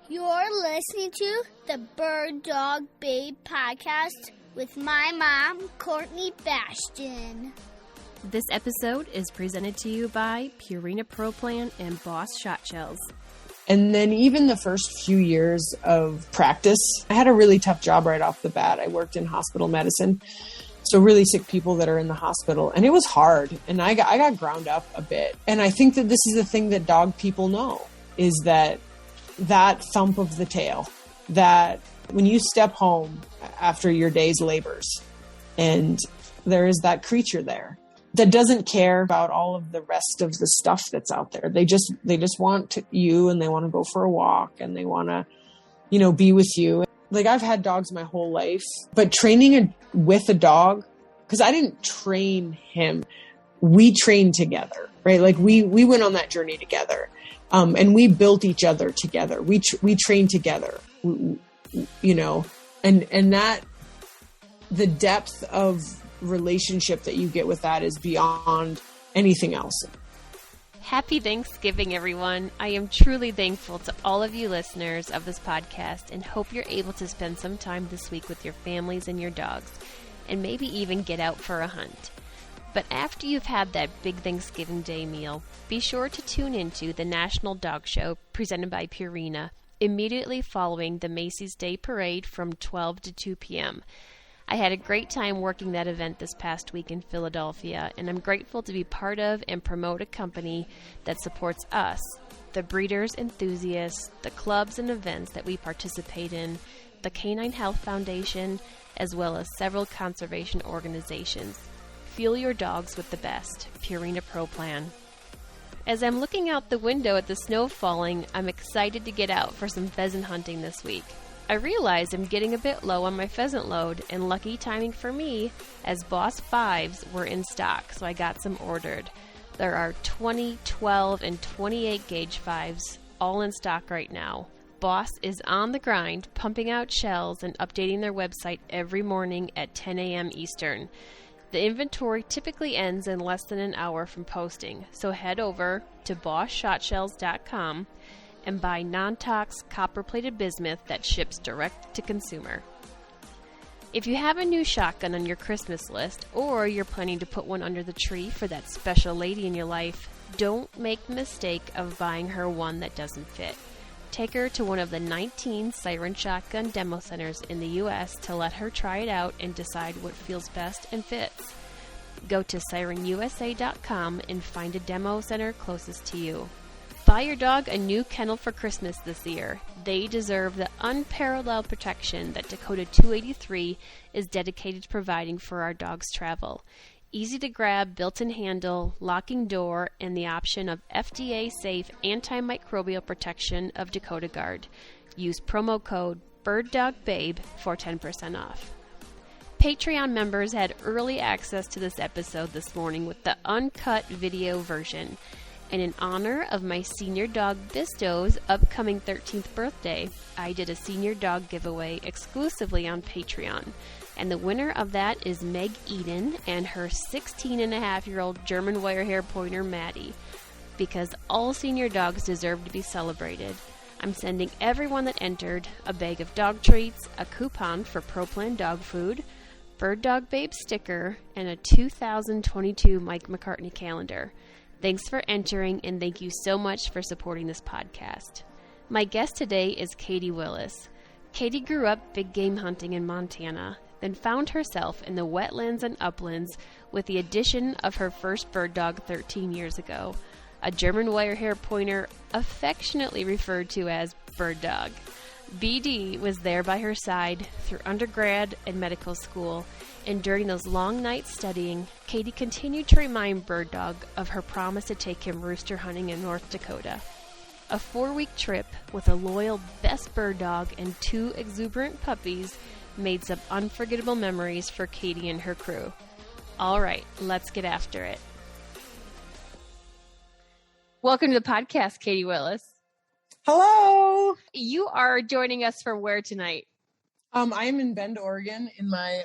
You're listening to the Bird Dog Babe podcast with my mom, Courtney Bastion. This episode is presented to you by Purina Pro Plan and Boss Shotshells. And then even the first few years of practice, I had a really tough job right off the bat. I worked in hospital medicine. So really sick people that are in the hospital. And it was hard. And I got ground up a bit. And I think that this is the thing that dog people know, is that thump of the tail, that when you step home after your day's labors and there is that creature there that doesn't care about all of the rest of the stuff that's out there. They just want you, and they want to go for a walk, and they want to, be with you. Like, I've had dogs my whole life, but training with a dog, because I didn't train him. We trained together, right? Like we went on that journey together. And we built each other together. We trained together, and that the depth of relationship that you get with that is beyond anything else. Happy Thanksgiving, everyone. I am truly thankful to all of you listeners of this podcast and hope you're able to spend some time this week with your families and your dogs, and maybe even get out for a hunt. But after you've had that big Thanksgiving Day meal, be sure to tune into the National Dog Show presented by Purina immediately following the Macy's Day Parade from 12 to 2 p.m. I had a great time working that event this past week in Philadelphia, and I'm grateful to be part of and promote a company that supports us, the breeders, enthusiasts, the clubs and events that we participate in, the Canine Health Foundation, as well as several conservation organizations. Fuel your dogs with the best, Purina Pro Plan. As I'm looking out the window at the snow falling, I'm excited to get out for some pheasant hunting this week. I realize I'm getting a bit low on my pheasant load, and lucky timing for me, as Boss 5s were in stock, so I got some ordered. There are 20, 12, and 28 gauge 5s, all in stock right now. Boss is on the grind, pumping out shells and updating their website every morning at 10 a.m. Eastern. The inventory typically ends in less than an hour from posting, so head over to bossshotshells.com and buy non-tox copper-plated bismuth that ships direct to consumer. If you have a new shotgun on your Christmas list, or you're planning to put one under the tree for that special lady in your life, don't make the mistake of buying her one that doesn't fit. Take her to one of the 19 Siren Shotgun demo centers in the U.S. to let her try it out and decide what feels best and fits. Go to sirenusa.com and find a demo center closest to you. Buy your dog a new kennel for Christmas this year. They deserve the unparalleled protection that Dakota 283 is dedicated to providing for our dogs' travel. Easy to grab, built-in handle, locking door, and the option of FDA-safe antimicrobial protection of Dakota Guard. Use promo code BIRDDOGBABE for 10% off. Patreon members had early access to this episode this morning with the uncut video version. And in honor of my senior dog Bisto's upcoming 13th birthday, I did a senior dog giveaway exclusively on Patreon. And the winner of that is Meg Eden and her 16-and-a-half-year-old German Wirehaired Pointer, Maddie. Because all senior dogs deserve to be celebrated, I'm sending everyone that entered a bag of dog treats, a coupon for Pro Plan dog food, Bird Dog Babe sticker, and a 2022 Mike McCartney calendar. Thanks for entering, and thank you so much for supporting this podcast. My guest today is Katie Willis. Katie grew up big game hunting in Montana, then found herself in the wetlands and uplands with the addition of her first bird dog 13 years ago, a German Wirehaired Pointer affectionately referred to as Bird Dog. BD was there by her side through undergrad and medical school, and during those long nights studying, Katie continued to remind Bird Dog of her promise to take him rooster hunting in North Dakota. A 4-week trip with a loyal best bird dog and 2 exuberant puppies made some unforgettable memories for Katie and her crew. All right, let's get after it. Welcome to the podcast, Katie Willis. Hello. You are joining us from where tonight? I am in Bend, Oregon, in my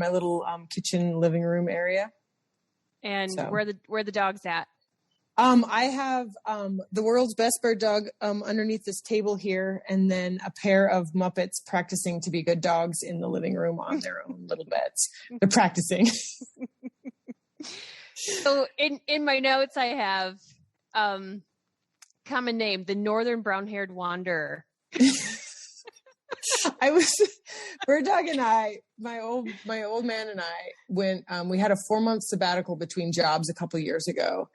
little kitchen living room area. And so, where the dog's at? I have the world's best bird dog underneath this table here, and then a pair of Muppets practicing to be good dogs in the living room on their own little beds. They're practicing. So in my notes, I have common name, the Northern Brown-Haired Wanderer. Bird Dog and I, my old man and I went, we had a 4-month sabbatical between jobs a couple years ago.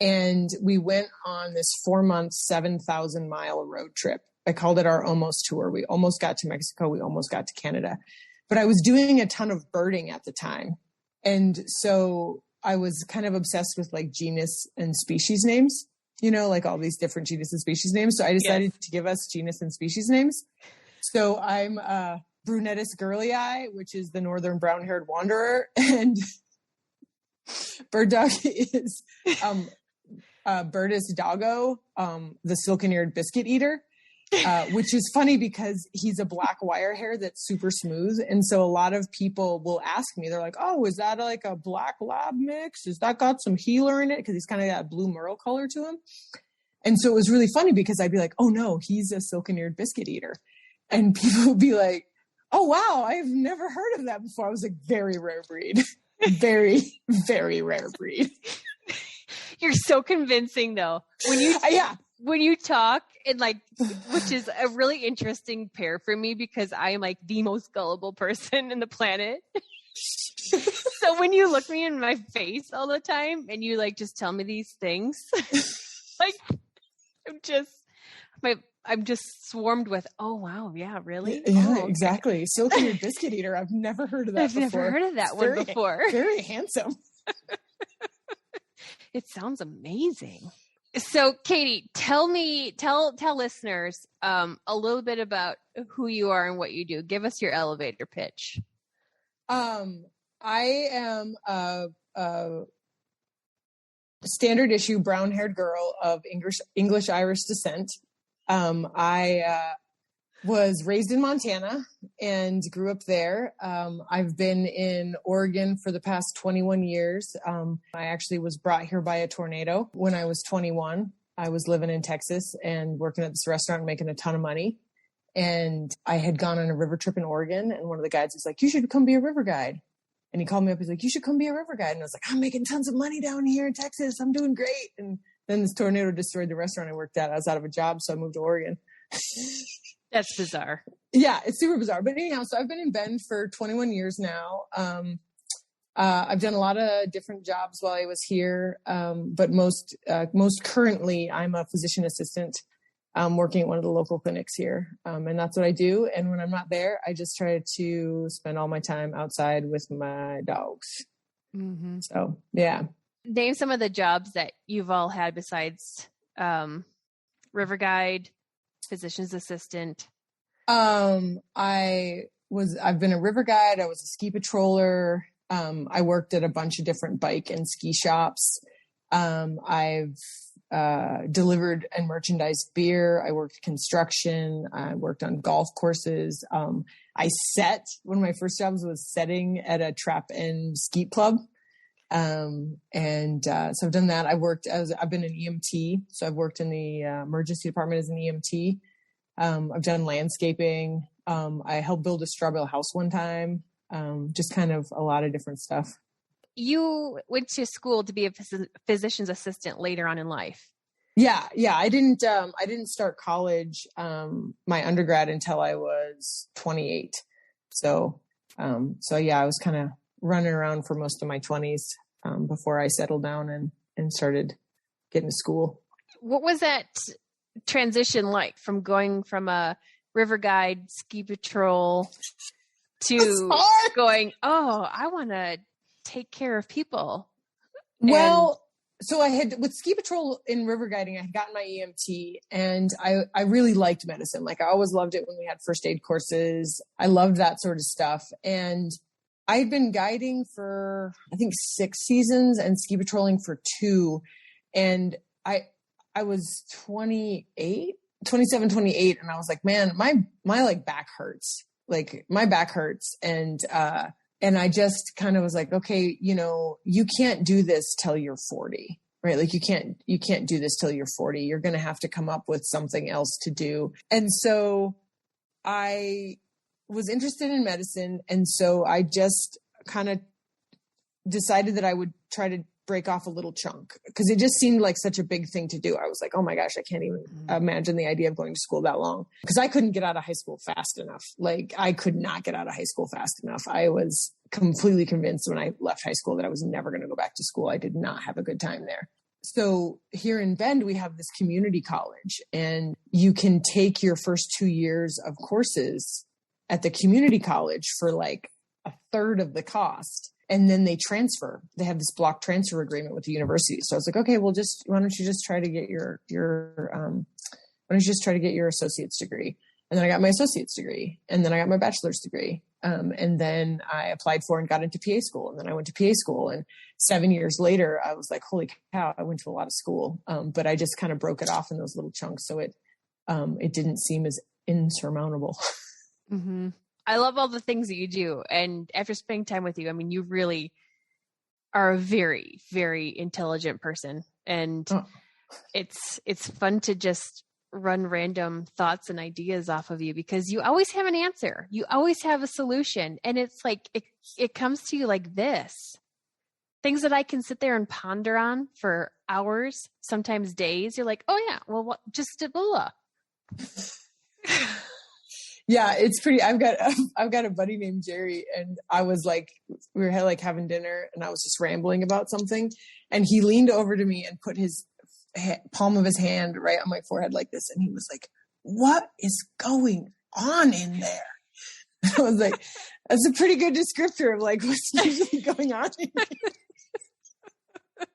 And we went on this 4-month, 7,000-mile road trip. I called it our almost tour. We almost got to Mexico. We almost got to Canada. But I was doing a ton of birding at the time. And so I was kind of obsessed with like genus and species names, like all these different genus and species names. So I decided to give us genus and species names. So I'm Brunettus girlii, which is the Northern Brown-Haired Wanderer. And Bird Dog is Birdus doggo, the silken-eared biscuit eater, which is funny because he's a black wire hair that's super smooth. And so a lot of people will ask me, they're like, oh, is that like a black lab mix? Has that got some healer in it? Because he's kind of got a blue merle color to him. And so it was really funny because I'd be like, oh no, he's a silken-eared biscuit eater. And people would be like, oh wow, I've never heard of that before. I was like, very rare breed. Very, very rare breed. You're so convincing though. When you talk, and like, which is a really interesting pair for me because I am like the most gullible person in the planet. So when you look me in my face all the time and you like just tell me these things, like I'm just swarmed with, oh wow, yeah, really? Yeah, oh, exactly. Silken-eared biscuit eater. I've never heard of that before. I've never heard of that one before. Very handsome. It sounds amazing. So Katie, tell listeners a little bit about who you are and what you do. Give us your elevator pitch. I am a standard issue brown-haired girl of English-Irish descent. I was raised in Montana and grew up there. I've been in Oregon for the past 21 years. I actually was brought here by a tornado when I was 21. I was living in Texas and working at this restaurant and making a ton of money. And I had gone on a river trip in Oregon, and one of the guides was like, you should come be a river guide. And he called me up. He's like, you should come be a river guide. And I was like, I'm making tons of money down here in Texas. I'm doing great. And then this tornado destroyed the restaurant I worked at. I was out of a job, so I moved to Oregon. That's bizarre. Yeah, it's super bizarre. But anyhow, so I've been in Bend for 21 years now. I've done a lot of different jobs while I was here. But most currently, I'm a physician assistant working at one of the local clinics here. And that's what I do. And when I'm not there, I just try to spend all my time outside with my dogs. Mm-hmm. So, yeah. Name some of the jobs that you've all had besides river guide, physician's assistant. I've been a river guide. I was a ski patroller. I worked at a bunch of different bike and ski shops. I've delivered and merchandised beer. I worked construction. I worked on golf courses. One of my first jobs was setting at a trap and skeet club. So I've done that. I've been an EMT. So I've worked in the emergency department as an EMT. I've done landscaping. I helped build a straw bale house one time. Just kind of a lot of different stuff. You went to school to be a physician's assistant later on in life. Yeah. I didn't start college, my undergrad until I was 28. So yeah, I was kind of running around for most of my 20s, before I settled down and started getting to school. What was that transition like from going from a river guide, ski patrol to going, oh, I want to take care of people? Well, so I had, with ski patrol and river guiding, I had gotten my EMT, and I really liked medicine. Like, I always loved it when we had first aid courses. I loved that sort of stuff. And I had been guiding for, I think, 6 seasons and ski patrolling for 2. And I was 27, 28. And I was like, man, my like back hurts. Like, my back hurts. And I just kind of was like, okay, you can't do this till you're 40. right? Like you can't do this till you're 40. You're going to have to come up with something else to do. And so I was interested in medicine. And so I just kind of decided that I would try to break off a little chunk because it just seemed like such a big thing to do. I was like, oh my gosh, I can't even imagine the idea of going to school that long because I couldn't get out of high school fast enough. Like I could not get out of high school fast enough. I was completely convinced when I left high school that I was never going to go back to school. I did not have a good time there. So here in Bend, we have this community college and you can take your first 2 years of courses at the community college for like a third of the cost. And then they transfer. They have this block transfer agreement with the university. So I was like, okay, well, why don't you just try to get your associate's degree? And then I got my associate's degree, and then I got my bachelor's degree. And then I applied for and got into PA school, and then I went to PA school. And 7 years later, I was like, holy cow, I went to a lot of school. But I just kind of broke it off in those little chunks, so it didn't seem as insurmountable. Mm-hmm. I love all the things that you do. And after spending time with you, I mean, you really are a very, very intelligent person. And it's fun to just run random thoughts and ideas off of you because you always have an answer. You always have a solution. And it's like, it comes to you like this. Things that I can sit there and ponder on for hours, sometimes days. You're like, oh yeah, well, what, just blah. Yeah, it's pretty. I've got a buddy named Jerry, and I was like, we were like having dinner, and I was just rambling about something, and he leaned over to me and put his palm of his hand right on my forehead like this, and he was like, "What is going on in there?" And I was like, "That's a pretty good descriptor of like what's usually going on in here."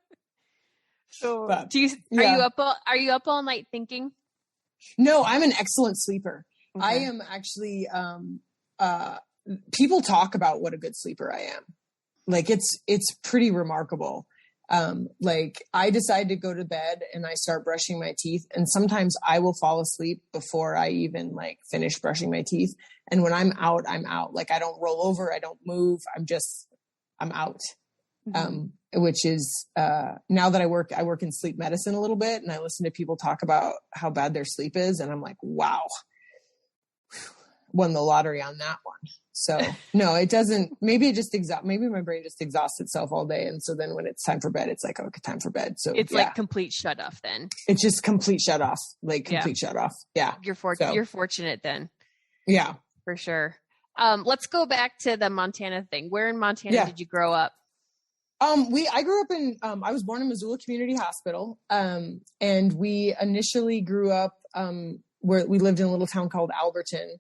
So, are you up all night thinking? No, I'm an excellent sleeper. Okay. I am actually, people talk about what a good sleeper I am. Like it's pretty remarkable. Like I decide to go to bed and I start brushing my teeth, and sometimes I will fall asleep before I even like finish brushing my teeth. And when I'm out, I'm out. Like I don't roll over. I don't move. I'm out. Mm-hmm. Which is, now that I work in sleep medicine a little bit, and I listen to people talk about how bad their sleep is. And I'm like, wow. Won the lottery on that one. So no, it doesn't. Maybe it just maybe my brain just exhausts itself all day, and so then when it's time for bed, it's like, okay, time for bed. So it's like complete shut off. Then it's just complete shut off, like complete shut off. Yeah, you're fortunate then. Yeah, for sure. Let's go back to the Montana thing. Where in Montana did you grow up? I grew up in. I was born in Missoula Community Hospital, and we initially grew up where we lived in a little town called Alberton.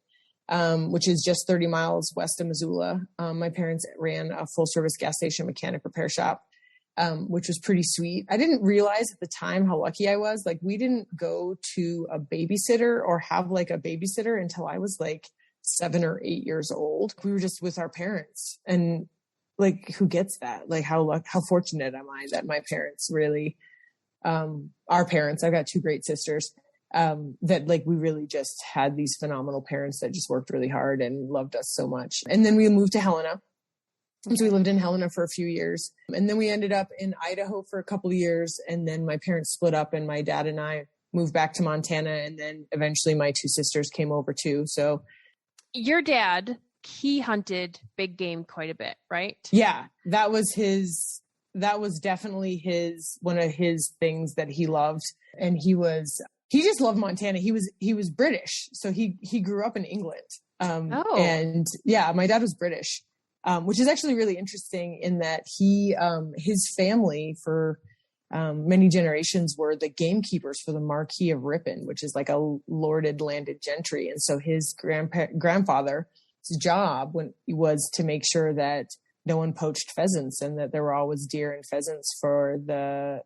Which is just 30 miles west of Missoula. My parents ran a full service gas station mechanic repair shop, which was pretty sweet. I didn't realize at the time how lucky I was. Like we didn't go to a babysitter or have like a babysitter until I was like 7 or 8 years old. We were just with our parents, and like, who gets that? Like how fortunate am I that my parents really, our parents, I've got 2 great sisters. That like we really just had these phenomenal parents that just worked really hard and loved us so much. And then we moved to Helena. So we lived in Helena for a few years, and then we ended up in Idaho for a couple of years. And then my parents split up, and my dad and I moved back to Montana. And then eventually my 2 sisters came over too. So your dad, he hunted big game quite a bit, right? Yeah, that was definitely one of his things that he loved. And he just loved Montana. He was British. So he grew up in England. And yeah, my dad was British, which is actually really interesting in that his family for many generations were the gamekeepers for the Marquis of Ripon, which is like a lorded landed gentry. And so his grandfather's job was to make sure that no one poached pheasants, and that there were always deer and pheasants for the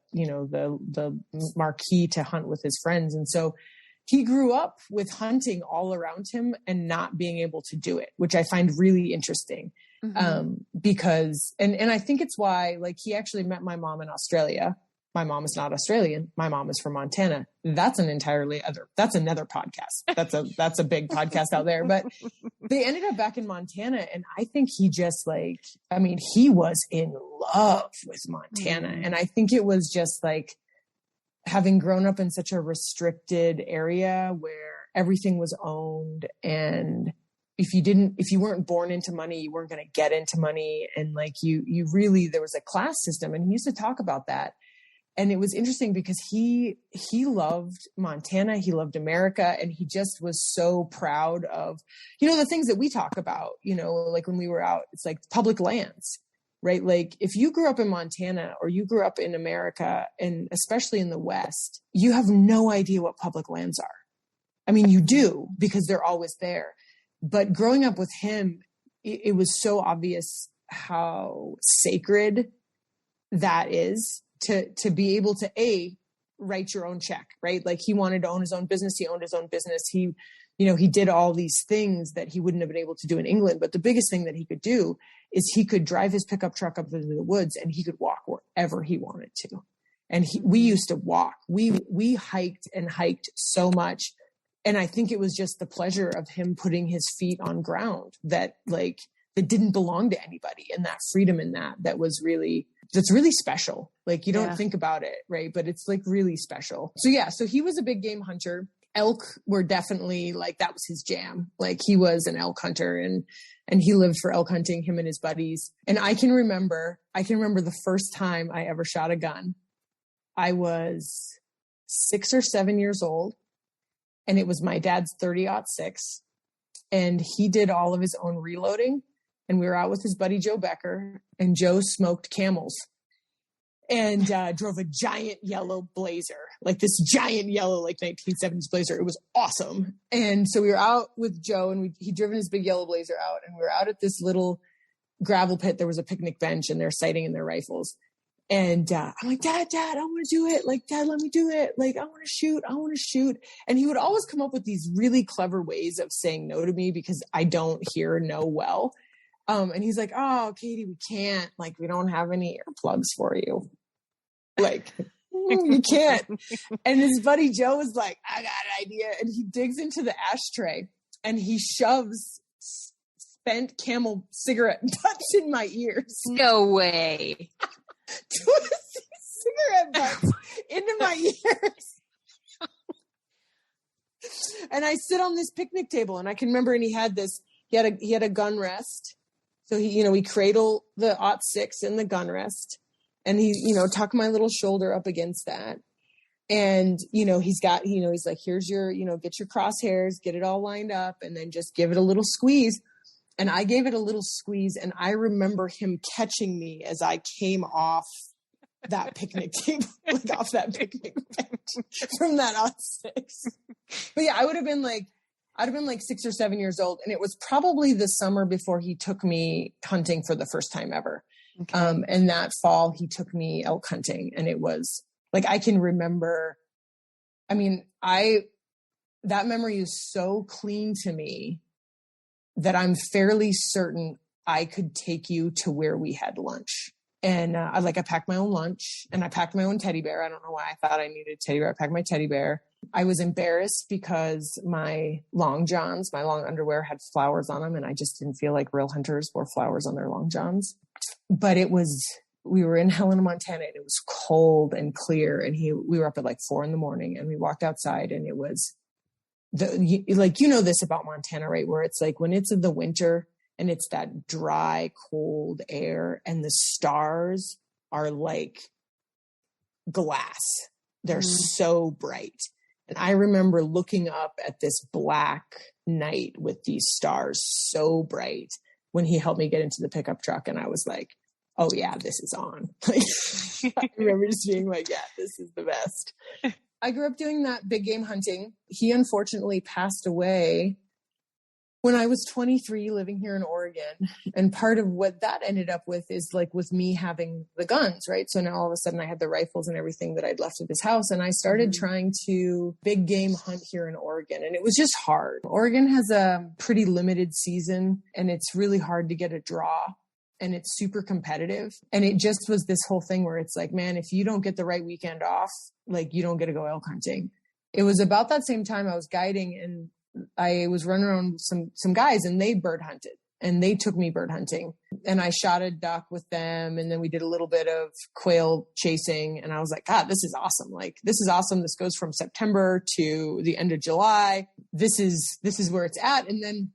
Marquis to hunt with his friends. And so he grew up with hunting all around him and not being able to do it, which I find really interesting. Mm-hmm. Because I think it's why, like, he actually met my mom in Australia. My mom is not Australian. My mom is from Montana. That's another podcast. That's a big podcast out there, but they ended up back in Montana. And I think he just he was in love with Montana. Mm-hmm. And I think it was just like having grown up in such a restricted area where everything was owned. And if you weren't born into money, you weren't going to get into money. And like you really, there was a class system, and he used to talk about that. And it was interesting because he loved Montana. He loved America. And he just was so proud of, the things that we talk about, like when we were out, it's like public lands, right? Like if you grew up in Montana or you grew up in America, and especially in the West, you have no idea what public lands are. I mean, you do, because they're always there. But growing up with him, it was so obvious how sacred that is. To be able to write your own check, right? Like he wanted to own his own business. He owned his own business. He did all these things that he wouldn't have been able to do in England. But the biggest thing that he could do is he could drive his pickup truck up into the woods, and he could walk wherever he wanted to. And we used to walk. We hiked and hiked so much. And I think it was just the pleasure of him putting his feet on ground that didn't belong to anybody, and that freedom in that's really special. Like you don't think about it, right? But it's like really special. So he was a big game hunter. Elk were definitely that was his jam. Like he was an elk hunter, and he lived for elk hunting, him and his buddies. And I can remember the first time I ever shot a gun. I was 6 or 7 years old, and it was my dad's 30-06. And he did all of his own reloading. And we were out with his buddy, Joe Becker, and Joe smoked Camels and drove a giant yellow Blazer, like this giant yellow, 1970s Blazer. It was awesome. And so we were out with Joe, and he'd driven his big yellow Blazer out, and we were out at this little gravel pit. There was a picnic bench, and they're sighting in their rifles. And I'm like, Dad, I want to do it. Like, Dad, let me do it. Like, I want to shoot. And he would always come up with these really clever ways of saying no to me because I don't hear no well. And he's like, oh, Katie, we can't, we don't have any earplugs for you. You can't. And his buddy Joe was like, I got an idea. And he digs into the ashtray and he shoves spent Camel cigarette butts in my ears. No way. Cigarette butts into my ears. And I sit on this picnic table, and I can remember, and he had a gun rest. So he cradled the .06 in the gun rest, and he, tucked my little shoulder up against that. And, he's like, here's your, get your crosshairs, get it all lined up, and then just give it a little squeeze. And I gave it a little squeeze, and I remember him catching me as I came off that picnic table, off that picnic bench from that .06. But yeah, I'd have been 6 or 7 years old. And it was probably the summer before he took me hunting for the first time ever. Okay. And that fall he took me elk hunting, and it was I can remember, that memory is so clean to me that I'm fairly certain I could take you to where we had lunch. And I packed my own lunch, and I packed my own teddy bear. I don't know why I thought I needed a teddy bear. I packed my teddy bear. I was embarrassed because my long johns, my long underwear had flowers on them, and I just didn't feel like real hunters wore flowers on their long johns. But we were in Helena, Montana, and it was cold and clear. And we were up at 4 a.m, and we walked outside, and it was this about Montana, right? Where it's when it's in the winter and it's that dry, cold air, and the stars are like glass. They're so bright. And I remember looking up at this black night with these stars so bright when he helped me get into the pickup truck. And I was like, oh yeah, this is on. I remember just being like, yeah, this is the best. I grew up doing that big game hunting. He unfortunately passed away when I was 23, living here in Oregon. And part of what that ended up with is with me having the guns, right? So now all of a sudden I had the rifles and everything that I'd left at his house. And I started trying to big game hunt here in Oregon. And it was just hard. Oregon has a pretty limited season, and it's really hard to get a draw. and it's super competitive. And it just was this whole thing where it's like, man, if you don't get the right weekend off, like you don't get to go elk hunting. It was about that same time I was guiding, and I was running around with some guys, and they bird hunted, and they took me bird hunting, and I shot a duck with them. And then we did a little bit of quail chasing. And I was like, God, this is awesome. Like, this is awesome. This goes from September to the end of July. This is where it's at. And then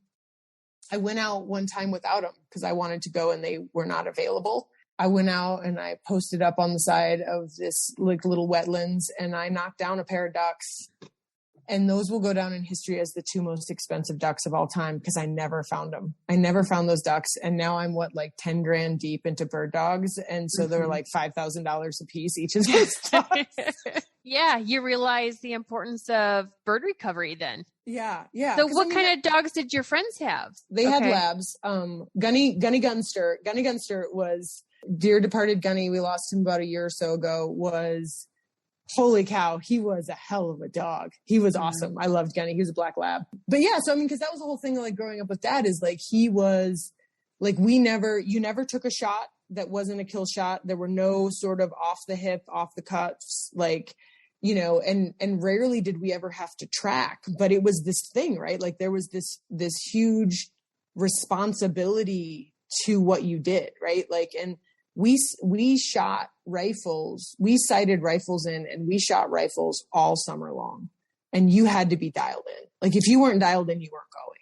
I went out one time without them because I wanted to go and they were not available. I went out and I posted up on the side of this like little wetlands, and I knocked down a pair of ducks, and those will go down in history as the 2 most expensive ducks of all time because I never found them. I never found those ducks. And now I'm like 10 grand deep into bird dogs. And so they're like $5,000 a piece, each of those dogs. Yeah. You realize the importance of bird recovery then. Yeah. Yeah. So what kind of dogs did your friends have? They had labs. Gunny Gunster. Gunny Gunster was dear departed Gunny. We lost him about a year or so ago. Was holy cow. He was a hell of a dog. He was awesome. I loved Gunny. He was a black lab. But yeah, so I mean, because that was the whole thing, like growing up with Dad, is like he was like you never took a shot that wasn't a kill shot. There were no sort of off the hip, off the cuffs, like, you know, and rarely did we ever have to track, but it was this thing, right? Like there was this huge responsibility to what you did, right? Like, and we shot rifles, we sighted rifles in, and we shot rifles all summer long, and you had to be dialed in. Like if you weren't dialed in, you weren't going,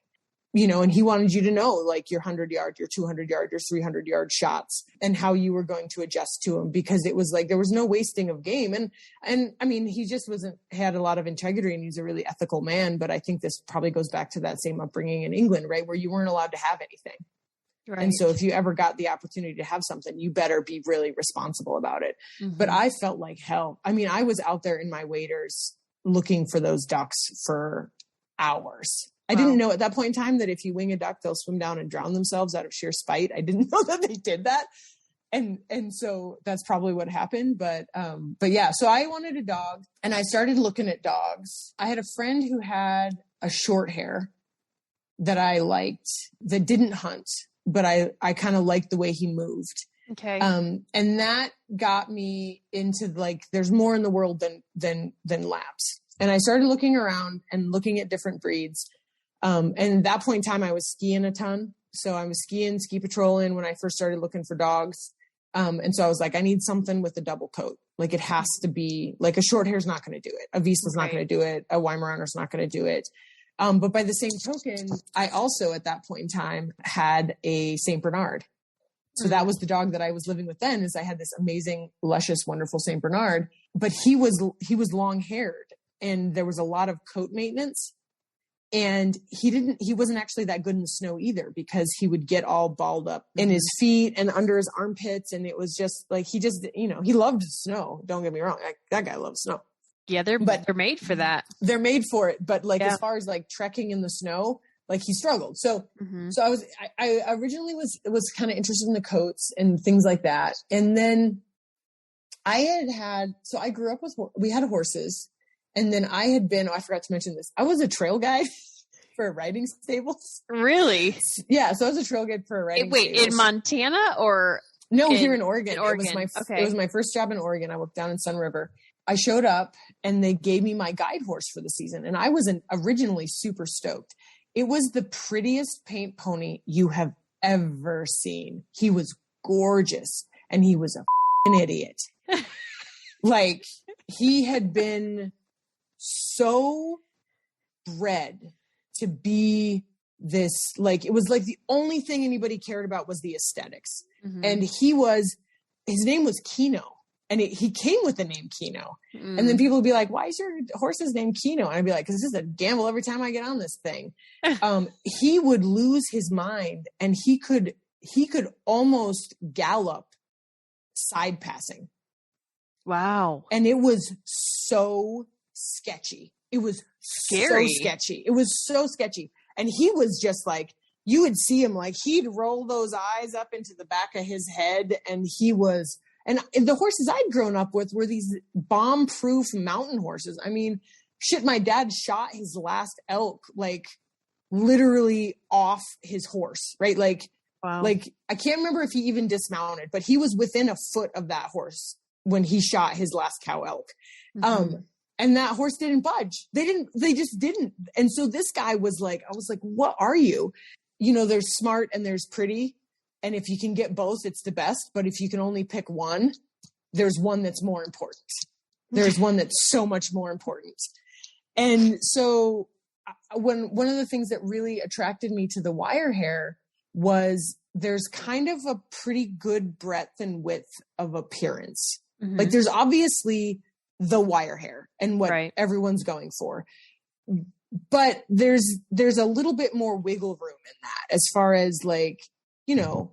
you know, and he wanted you to know like your 100-yard, your 200-yard, your 300-yard shots and how you were going to adjust to them, because it was like, there was no wasting of game. And I mean, he just had a lot of integrity, and he's a really ethical man. But I think this probably goes back to that same upbringing in England, right? Where you weren't allowed to have anything. Right. And so if you ever got the opportunity to have something, you better be really responsible about it. Mm-hmm. But I felt like hell. I mean, I was out there in my waders looking for those ducks for hours. Wow. I didn't know at that point in time that if you wing a duck, they'll swim down and drown themselves out of sheer spite. I didn't know that they did that. And so that's probably what happened. But yeah, so I wanted a dog, and I started looking at dogs. I had a friend who had a short hair that I liked that didn't hunt, but I kind of liked the way he moved. Okay. And that got me into like, there's more in the world than labs. And I started looking around and looking at different breeds. And at that point in time, I was skiing a ton. So I was ski patrolling when I first started looking for dogs. And so I was like, I need something with a double coat. Like it has to be like, a short hair's not going to do it. A Wiesel's not going to do it. A Weimaraner's not going to do it. But by the same token, I also at that point in time had a Saint Bernard. So that was the dog that I was living with then. Is I had this amazing, luscious, wonderful Saint Bernard, but he was long haired, and there was a lot of coat maintenance, and he wasn't actually that good in the snow either, because he would get all balled up in his feet and under his armpits. And it was just like, he just, you know, he loved snow. Don't get me wrong. That guy loves snow. Yeah, they're made for that. They're made for it. But like, as far as like trekking in the snow, like he struggled. So I originally was kind of interested in the coats and things like that. And then so I grew up we had horses, and then I forgot to mention this. I was a trail guide for riding stables. Really? Yeah. So I was a trail guide for a riding stables. In Montana or? No, here in Oregon. It was my first job in Oregon. I worked down in Sun River. I showed up, and they gave me my guide horse for the season. And I was originally super stoked. It was the prettiest paint pony you have ever seen. He was gorgeous, and he was an idiot. Like, he had been so bred to be this, like, it was like the only thing anybody cared about was the aesthetics. Mm-hmm. And his name was Kino. And he came with the name Kino. Mm. And then people would be like, why is your horse's name Kino? And I'd be like, because this is a gamble every time I get on this thing. He would lose his mind, and he could almost gallop side passing. Wow. And it was so sketchy. It was scary. So sketchy. It was so sketchy. And he was just like, you would see him, like, he'd roll those eyes up into the back of his head. And the horses I'd grown up with were these bomb-proof mountain horses. I mean, shit, my dad shot his last elk, like, literally off his horse, right? Like, Wow. Like, I can't remember if he even dismounted, but he was within a foot of that horse when he shot his last cow elk. And that horse didn't budge. They just didn't. And so this guy was like, I was like, what are you? You know, there's smart and there's pretty. And if you can get both, it's the best. But if you can only pick one, there's one that's more important. There's one that's so much more important. And so one of the things that really attracted me to the wire hair was there's kind of a pretty good breadth and width of appearance. Like, there's obviously the wire hair and what everyone's going for, but there's a little bit more wiggle room in that, as far as, like, you know,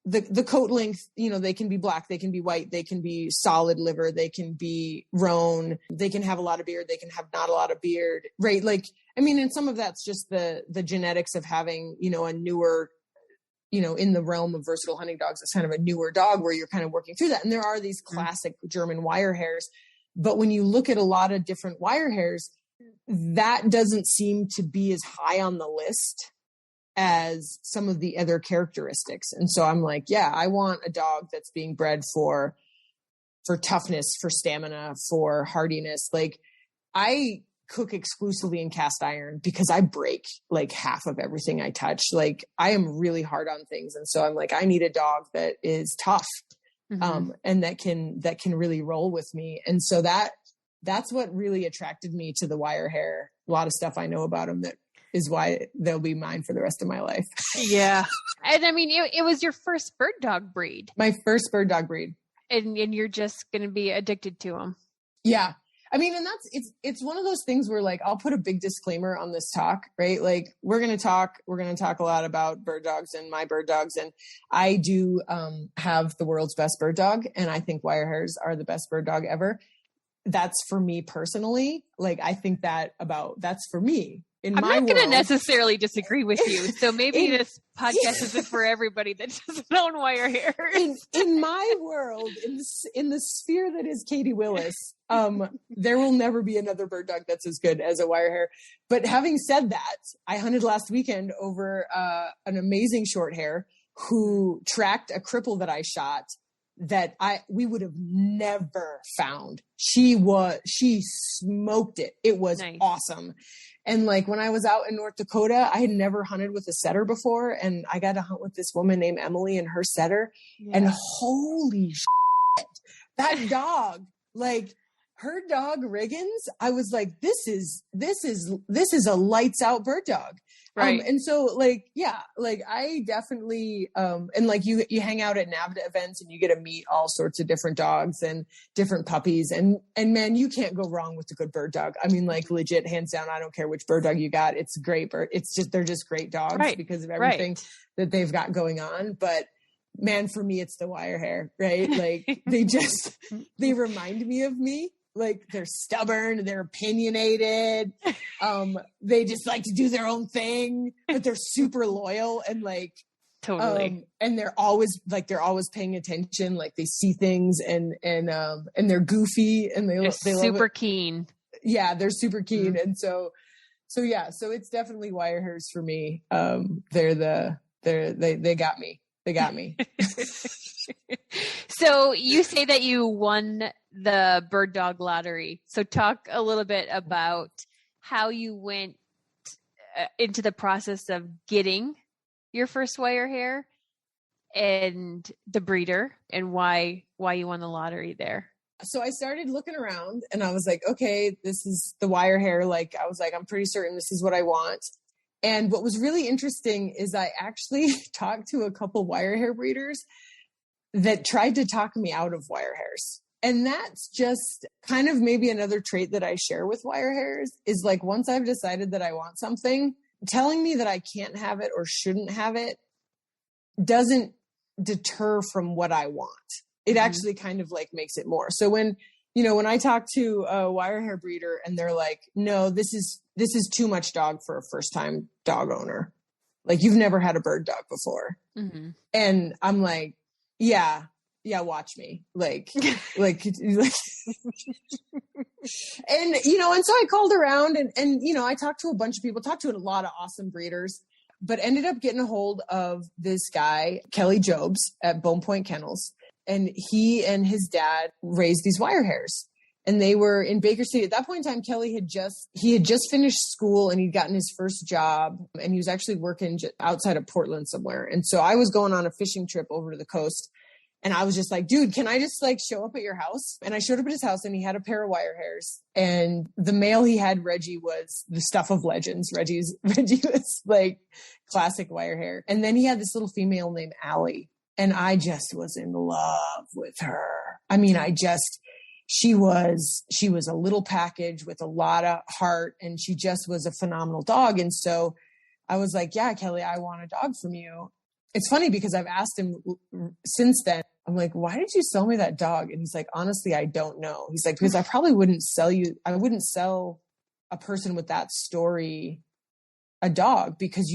the coat length, you know, they can be black, they can be white, they can be solid liver, they can be roan, they can have a lot of beard, they can have not a lot of beard, right? Like, I mean, and some of that's just the genetics of having, you know, a newer, you know, in the realm of versatile hunting dogs, it's kind of a newer dog where you're kind of working through that. And there are these classic German wire hairs. But when you look at a lot of different wire hairs, that doesn't seem to be as high on the list as some of the other characteristics. And so I'm like, yeah, I want a dog that's being bred for toughness, for stamina, for hardiness. Like, I cook exclusively in cast iron because I break like half of everything I touch. Like, I am really hard on things. And so I'm like, I need a dog that is tough. And that can really roll with me. And so that's what really attracted me to the wire hair. A lot of stuff I know about them that is why they'll be mine for the rest of my life. Yeah. And I mean, it was your first bird dog breed. My first bird dog breed. And you're just going to be addicted to them. Yeah. I mean, and it's one of those things where, like, I'll put a big disclaimer on this talk, right? Like, we're going to talk a lot about bird dogs and my bird dogs. And I do have the world's best bird dog. And I think wire hairs are the best bird dog ever. That's for me personally. Like, I think that's for me. I'm not going to necessarily disagree with you. So maybe this podcast isn't for everybody that doesn't own wire hairs. In my world, in the sphere that is Katie Willis, there will never be another bird dog that's as good as a wire hair. But having said that, I hunted last weekend over an amazing short hair who tracked a cripple that I shot that we would have never found. She smoked it. It was awesome. And like, when I was out in North Dakota, I had never hunted with a setter before. And I got to hunt with this woman named Emily and her setter. Yeah. And holy shit, that dog, like, her dog Riggins, I was like, this is a lights out bird dog. Right. And so, like, yeah, like, I definitely, and like, you hang out at NAVDA events and you get to meet all sorts of different dogs and different puppies. And man, you can't go wrong with a good bird dog. I mean, like, legit, hands down, I don't care which bird dog you got. It's great bird. They're just great dogs because of everything that they've got going on. But man, for me, it's the wire hair, right? Like, they remind me of me. Like, they're stubborn, they're opinionated. They just like to do their own thing, but they're super loyal and like, totally. And they're always paying attention. Like, they see things and they're goofy and they're super keen. Yeah. They're super keen. Mm-hmm. And so yeah, so it's definitely wire hairs for me. They got me. They got me. So you say that you won the bird dog lottery. So talk a little bit about how you went into the process of getting your first wire hair and the breeder and why you won the lottery there. So I started looking around and I was like, okay, this is the wire hair. Like, I was like, I'm pretty certain this is what I want. And what was really interesting is I actually talked to a couple wire hair breeders that tried to talk me out of wire hairs. And that's just kind of maybe another trait that I share with wire hairs is, like, once I've decided that I want something, telling me that I can't have it or shouldn't have it doesn't deter from what I want. It actually kind of like makes it more. So when I talk to a wire hair breeder and they're like, no, this is too much dog for a first time dog owner. Like, you've never had a bird dog before. Mm-hmm. And I'm like, yeah, watch me. Like, and, and so I called around and, I talked to a bunch of people, talked to a lot of awesome breeders. but ended up getting a hold of this guy, Kelly Jobs at Bone Point Kennels. And he and his dad raised these wire hairs. And they were in Baker City. At that point in time, Kelly had just finished school and he'd gotten his first job. And he was actually working outside of Portland somewhere. And so I was going on a fishing trip over to the coast. And I was just like, dude, can I just like show up at your house? And I showed up at his house and he had a pair of wire hairs. And the male he had, Reggie, was the stuff of legends. Reggie was like classic wire hair. And then he had this little female named Allie. And I just was in love with her. I mean, she was a little package with a lot of heart, and she just was a phenomenal dog. And so I was like, yeah, Kelly, I want a dog from you. It's funny because I've asked him since then, I'm like, why did you sell me that dog? And he's like, honestly, I don't know. He's like, because I probably wouldn't sell a person with that story a dog, because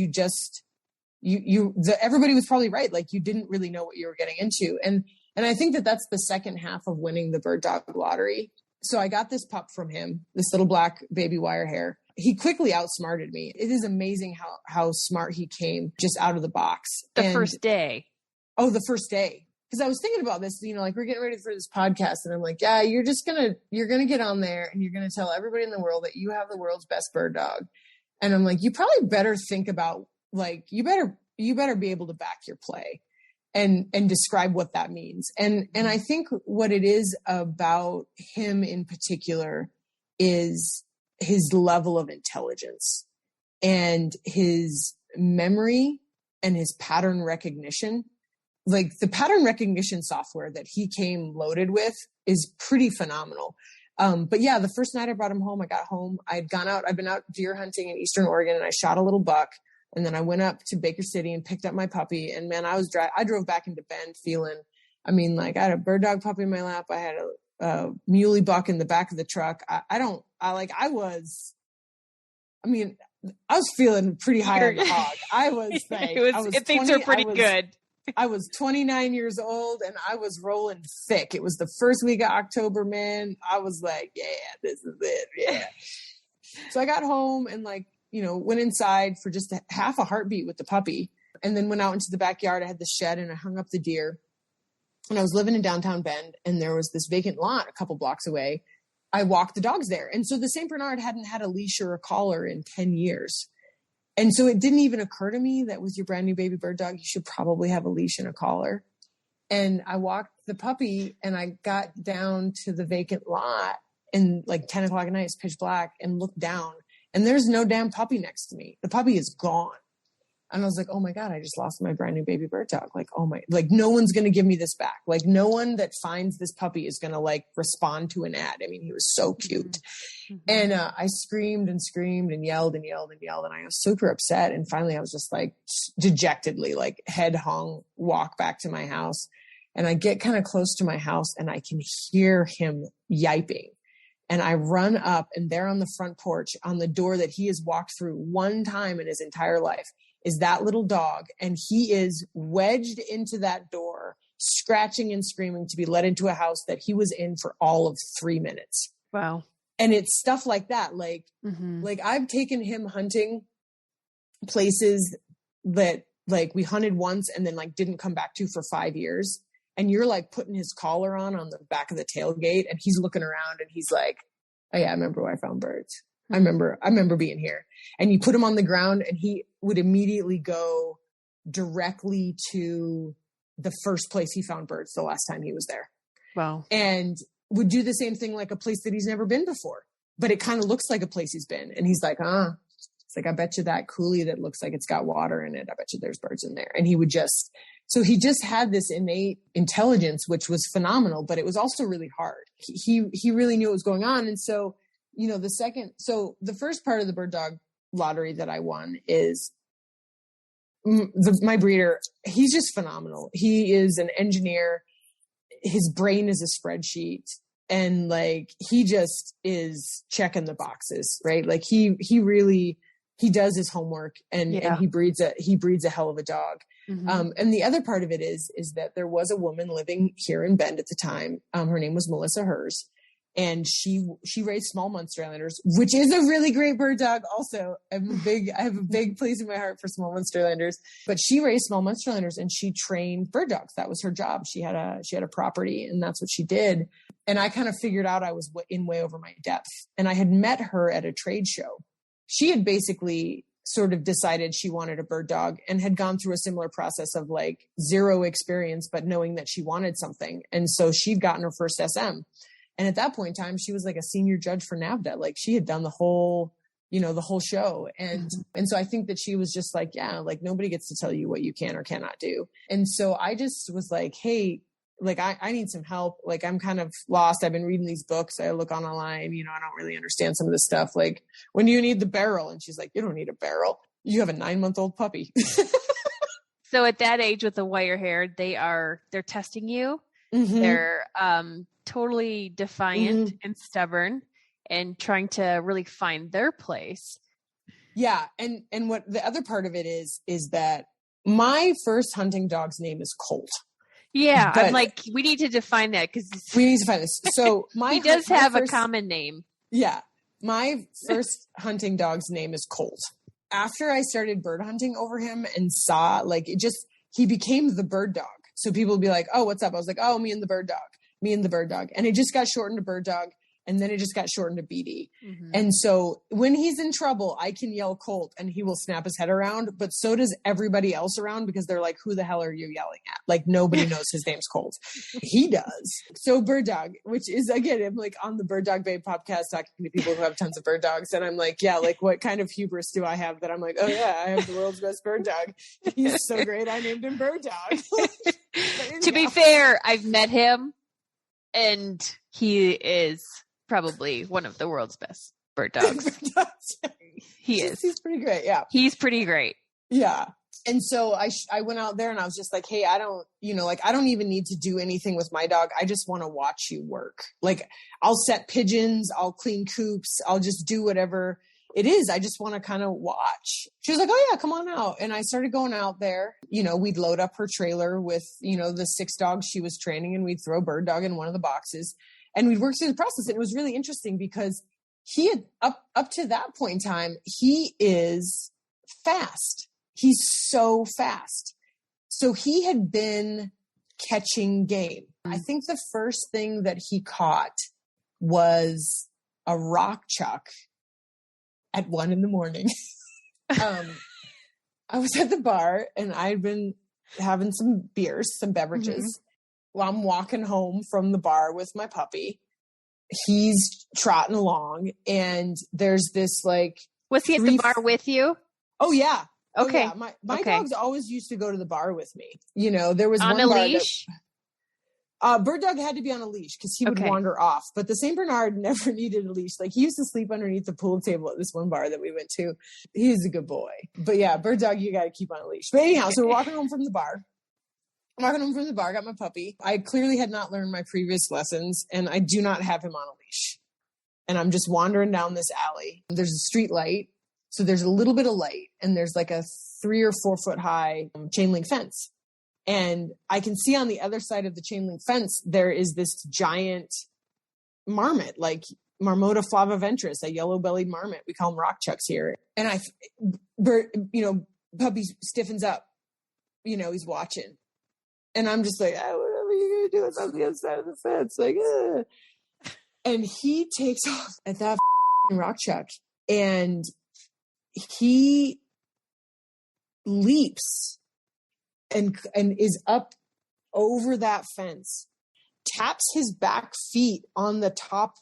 everybody was probably right. Like, you didn't really know what you were getting into. And I think that that's the second half of winning the bird dog lottery. So I got this pup from him, this little black baby wire hair. He quickly outsmarted me. It is amazing how smart he came just out of the box. The first day. Oh, the first day. Because I was thinking about this, like we're getting ready for this podcast, and I'm like, yeah, you're going to get on there and you're going to tell everybody in the world that you have the world's best bird dog. And I'm like, you probably better think about, like, you better be able to back your play and describe what that means. And I think what it is about him in particular is his level of intelligence and his memory and his pattern recognition. Like, the pattern recognition software that he came loaded with is pretty phenomenal. But yeah, the first night I brought him home, I got home, I'd been out deer hunting in Eastern Oregon, and I shot a little buck. And then I went up to Baker City and picked up my puppy. And man, I drove back into Bend feeling, like I had a bird dog puppy in my lap. I had a muley buck in the back of the truck. I was feeling pretty high on the hog. I was like, things were pretty good. I was 29 years old and I was rolling thick. It was the first week of October, man. I was like, yeah, this is it. Yeah. So I got home and went inside for just half a heartbeat with the puppy, and then went out into the backyard. I had the shed and I hung up the deer, and I was living in downtown Bend, and there was this vacant lot a couple blocks away. I walked the dogs there. And so the St. Bernard hadn't had a leash or a collar in 10 years. And so it didn't even occur to me that with your brand new baby bird dog, you should probably have a leash and a collar. And I walked the puppy and I got down to the vacant lot, and 10 o'clock at night, it's pitch black, and looked down. And there's no damn puppy next to me. The puppy is gone. And I was like, oh my God, I just lost my brand new baby bird dog. No one's going to give me this back. No one that finds this puppy is going to respond to an ad. I mean, he was so cute. Mm-hmm. And I screamed and screamed and yelled and yelled and yelled. And I was super upset. And finally I was just dejectedly, head hung, walk back to my house. And I get kind of close to my house and I can hear him yiping. And I run up, and there on the front porch, on the door that he has walked through one time in his entire life, is that little dog. And he is wedged into that door, scratching and screaming to be let into a house that he was in for all of 3 minutes. Wow. And it's stuff like that. I've taken him hunting places that we hunted once and then I come back to for 5 years. And you're putting his collar on the back of the tailgate, and he's looking around and he's like, oh yeah, I remember where I found birds. I remember being here. And you put him on the ground and he would immediately go directly to the first place he found birds the last time he was there. Wow. And would do the same thing, a place that he's never been before, but it kind of looks like a place he's been. And he's like, it's I bet you that coulee that looks like it's got water in it, I bet you there's birds in there. And he just had this innate intelligence, which was phenomenal, but it was also really hard. He really knew what was going on. And so, the first part of the bird dog lottery that I won is my breeder. He's just phenomenal. He is an engineer. His brain is a spreadsheet, and he just is checking the boxes, right? He does his homework and he breeds a hell of a dog. Mm-hmm. And the other part of it is that there was a woman living here in Bend at the time. Her name was Melissa Hers. And she raised small Munster Islanders, which is a really great bird dog. Also, I have a big place in my heart for small Munster Islanders. But she raised small Munster Islanders and she trained bird dogs. That was her job. She had a property, and that's what she did. And I kind of figured out I was in way over my depth. And I had met her at a trade show. She had basically sort of decided she wanted a bird dog and had gone through a similar process of like zero experience, but knowing that she wanted something. And so she'd gotten her first SM. And at that point in time, she was like a senior judge for NAVDA. Like she had done the whole show. And so I think that she was just like, yeah, like nobody gets to tell you what you can or cannot do. And so I just was like, hey, like I need some help. Like I'm kind of lost. I've been reading these books. I look online, I don't really understand some of this stuff. Like, when do you need the barrel? And she's like, you don't need a barrel. You have a 9-month-old puppy. So at that age with the wire hair, they're testing you. Mm-hmm. They're totally defiant and stubborn and trying to really find their place. Yeah. And what the other part of it is that my first hunting dog's name is Colt. Yeah. I'm like, we need to define that because we need to find this. So he does have a common name. Yeah. My first hunting dog's name is Colt. After I started bird hunting over him and saw he became the bird dog. So people would be like, oh, what's up? I was like, oh, me and the bird dog. And it just got shortened to bird dog. And then it just got shortened to BD. Mm-hmm. And so when he's in trouble, I can yell Colt and he will snap his head around. But so does everybody else around because they're like, who the hell are you yelling at? Like nobody knows his name's Colt. He does. So bird dog, which is, again, I'm like on the Bird Dog Babe podcast talking to people who have tons of bird dogs. And I'm like, yeah, like what kind of hubris do I have that I'm like, oh yeah, I have the world's best bird dog. He's so great. I named him Bird Dog. To be fair, I've met him and he is probably one of the world's best bird dogs. He's pretty great. Yeah. He's pretty great. Yeah. And so I went out there and I was just like, hey, I don't even need to do anything with my dog. I just want to watch you work. Like I'll set pigeons, I'll clean coops, I'll just do whatever it is. I just want to kind of watch. She was like, oh yeah, come on out. And I started going out there, we'd load up her trailer with, the 6 dogs she was training and we'd throw bird dog in one of the boxes. And we'd work through the process. And it was really interesting because he had up to that point in time, he is fast. He's so fast. So he had been catching game. I think the first thing that he caught was a rock chuck at 1 a.m. I was at the bar and I'd been having some beers, some beverages. Mm-hmm. Well, I'm walking home from the bar with my puppy. He's trotting along and there's this like... Was he at the bar with you? Oh yeah. Okay. Oh, yeah. My dogs always used to go to the bar with me. There was on one a bar leash? Bird dog had to be on a leash because he would wander off. But the St. Bernard never needed a leash. Like he used to sleep underneath the pool table at this one bar that we went to. He's a good boy. But yeah, bird dog, you got to keep on a leash. But anyhow, so we're walking home from the bar. Got my puppy. I clearly had not learned my previous lessons and I do not have him on a leash. And I'm just wandering down this alley. There's a street light. So there's a little bit of light and there's like a 3 or 4 foot high chain link fence. And I can see on the other side of the chain link fence, there is this giant marmot, like Marmota flaviventris, a yellow bellied marmot. We call them rock chucks here. And puppy stiffens up, he's watching. And I'm just like, oh, whatever you're going to do, it's on the other side of the fence. Like, and he takes off at that rock chuck and he leaps and is up over that fence, taps his back feet on the top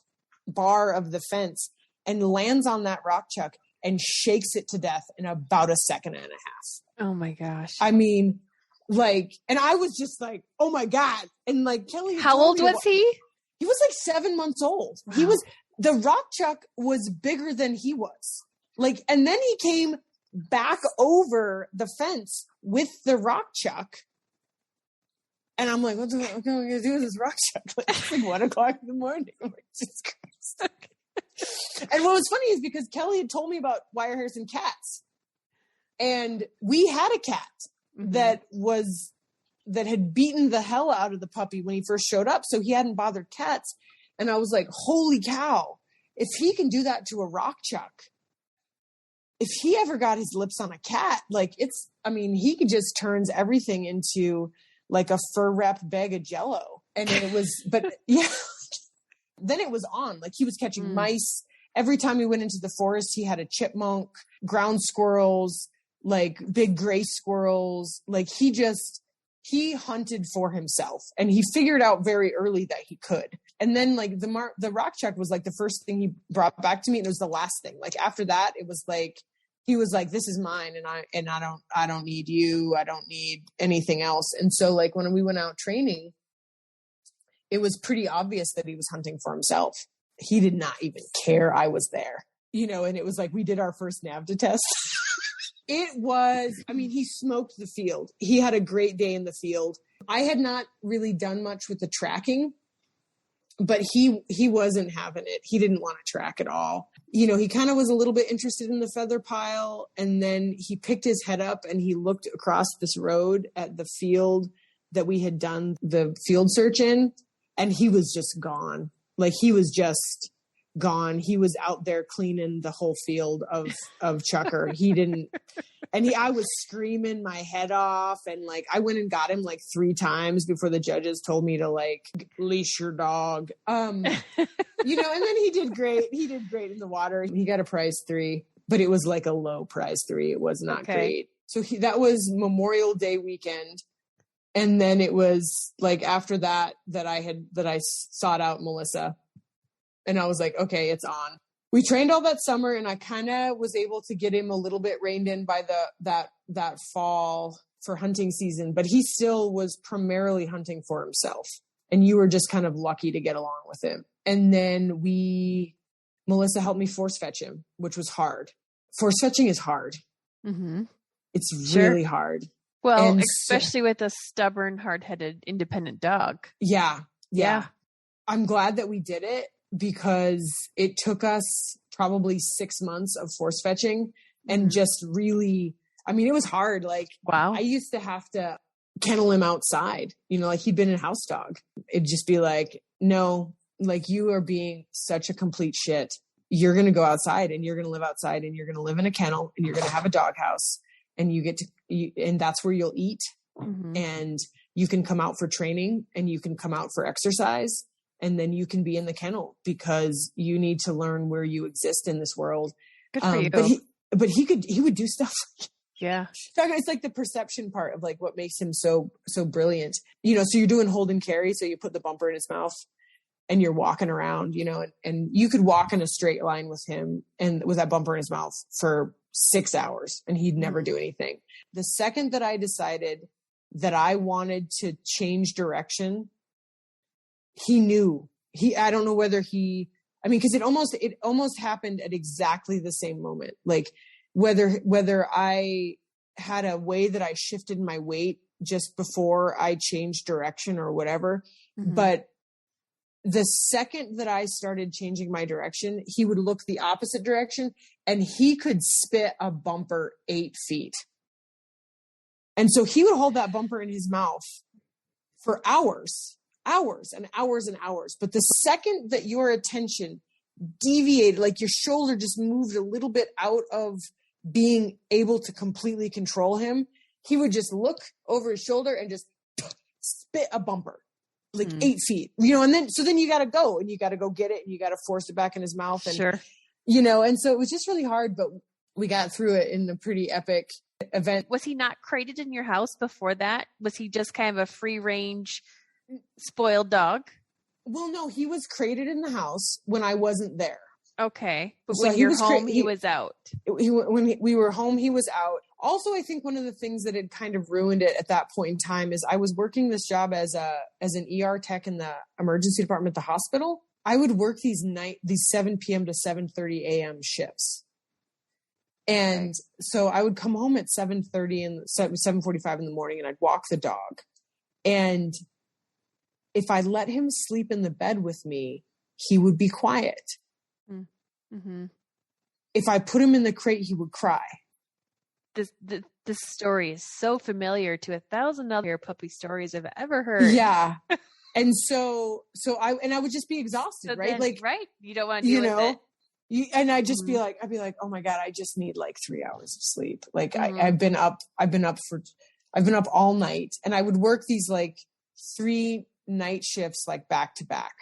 bar of the fence and lands on that rock chuck and shakes it to death in about a second and a half. Oh my gosh. I mean, and I was just like, oh my God. And like Kelly. How old was he? He was like 7 months old. Wow. The rock chuck was bigger than he was. Like, and then he came back over the fence with the rock chuck. And I'm like, what am I going to do with this rock chuck? It's like 1 o'clock in the morning. I'm like, Jesus Christ. And what was funny is because Kelly had told me about wire hairs and cats. And we had a cat that had beaten the hell out of the puppy when he first showed up. So he hadn't bothered cats. And I was like, holy cow, if he can do that to a rock chuck, if he ever got his lips on a cat, like he just turns everything into like a fur wrapped bag of Jello. And it was, but yeah, then it was on, like he was catching mice. Every time we went into the forest, he had a chipmunk, ground squirrels, like big gray squirrels. Like he hunted for himself, and he figured out very early that he could. And then like the rock chuck was like the first thing he brought back to me. And it was the last thing. Like after that, it was like, he was like, this is mine. And I don't need you. I don't need anything else. And so like when we went out training, it was pretty obvious that he was hunting for himself. He did not even care I was there, and it was like, we did our first NAVDA test. It was, he smoked the field. He had a great day in the field. I had not really done much with the tracking, but he wasn't having it. He didn't want to track at all. He kind of was a little bit interested in the feather pile. And then he picked his head up and he looked across this road at the field that we had done the field search in. And he was just gone. Like he was just gone. He was out there cleaning the whole field of chucker. He didn't, I was screaming my head off. And like, I went and got him like 3 times before the judges told me to like leash your dog. And then he did great. He did great in the water. He got a prize 3, but it was like a low prize 3. It was not great. So that was Memorial Day weekend. And then it was like after that I sought out Melissa, and I was like, okay, it's on. We trained all that summer, and I kind of was able to get him a little bit reined in by that fall for hunting season, but he still was primarily hunting for himself. And you were just kind of lucky to get along with him. And then Melissa helped me force fetch him, which was hard. Force fetching is hard. Mm-hmm. It's really hard. Well, and especially with a stubborn, hard-headed, independent dog. Yeah. I'm glad that we did it, because it took us probably 6 months of force fetching and just really, it was hard. Like, wow, I used to have to kennel him outside, like he'd been a house dog. It'd just be like, no, like you are being such a complete shit. You're going to go outside and you're going to live outside and you're going to live in a kennel and you're going to have a doghouse and and that's where you'll eat. Mm-hmm. And you can come out for training and you can come out for exercise. And then you can be in the kennel, because you need to learn where you exist in this world. Good for you. But he would do stuff. Yeah. It's like the perception part of like what makes him so brilliant. So you're doing hold and carry. So you put the bumper in his mouth and you're walking around, and you could walk in a straight line with him and with that bumper in his mouth for 6 hours and he'd never do anything. The second that I decided that I wanted to change direction, he knew. I don't know whether because it almost happened at exactly the same moment. Like whether I had a way that I shifted my weight just before I changed direction or whatever. Mm-hmm. But the second that I started changing my direction, he would look the opposite direction and he could spit a bumper 8 feet. And so he would hold that bumper in his mouth for hours and hours and hours. But the second that your attention deviated, like your shoulder just moved a little bit out of being able to completely control him, he would just look over his shoulder and just spit a bumper, like 8 feet, and then you got to go and you got to go get it and you got to force it back in his mouth. And, and so it was just really hard, but we got through it in a pretty epic event. Was he not crated in your house before that? Was he just kind of a free range spoiled dog? Well, no, he was crated in the house when I wasn't there. Okay. But so when you're home, he was out. When we were home, he was out. Also, I think one of the things that had kind of ruined it at that point in time is I was working this job as an ER tech in the emergency department at the hospital. I would work these 7 p.m. to 7:30 a.m. shifts. And so I would come home at 7:30 and 7:45 in the morning and I'd walk the dog. And if I let him sleep in the bed with me, he would be quiet. Mm-hmm. If I put him in the crate, he would cry. This story is so familiar to 1,000 other puppy stories I've ever heard. Yeah. And so I would just be exhausted, right? Then, like, right. You don't want to deal with it. And I'd just be like, oh my God, I just need like 3 hours of sleep. Like I've been up all night, and I would work these like 3 night shifts, like back to back.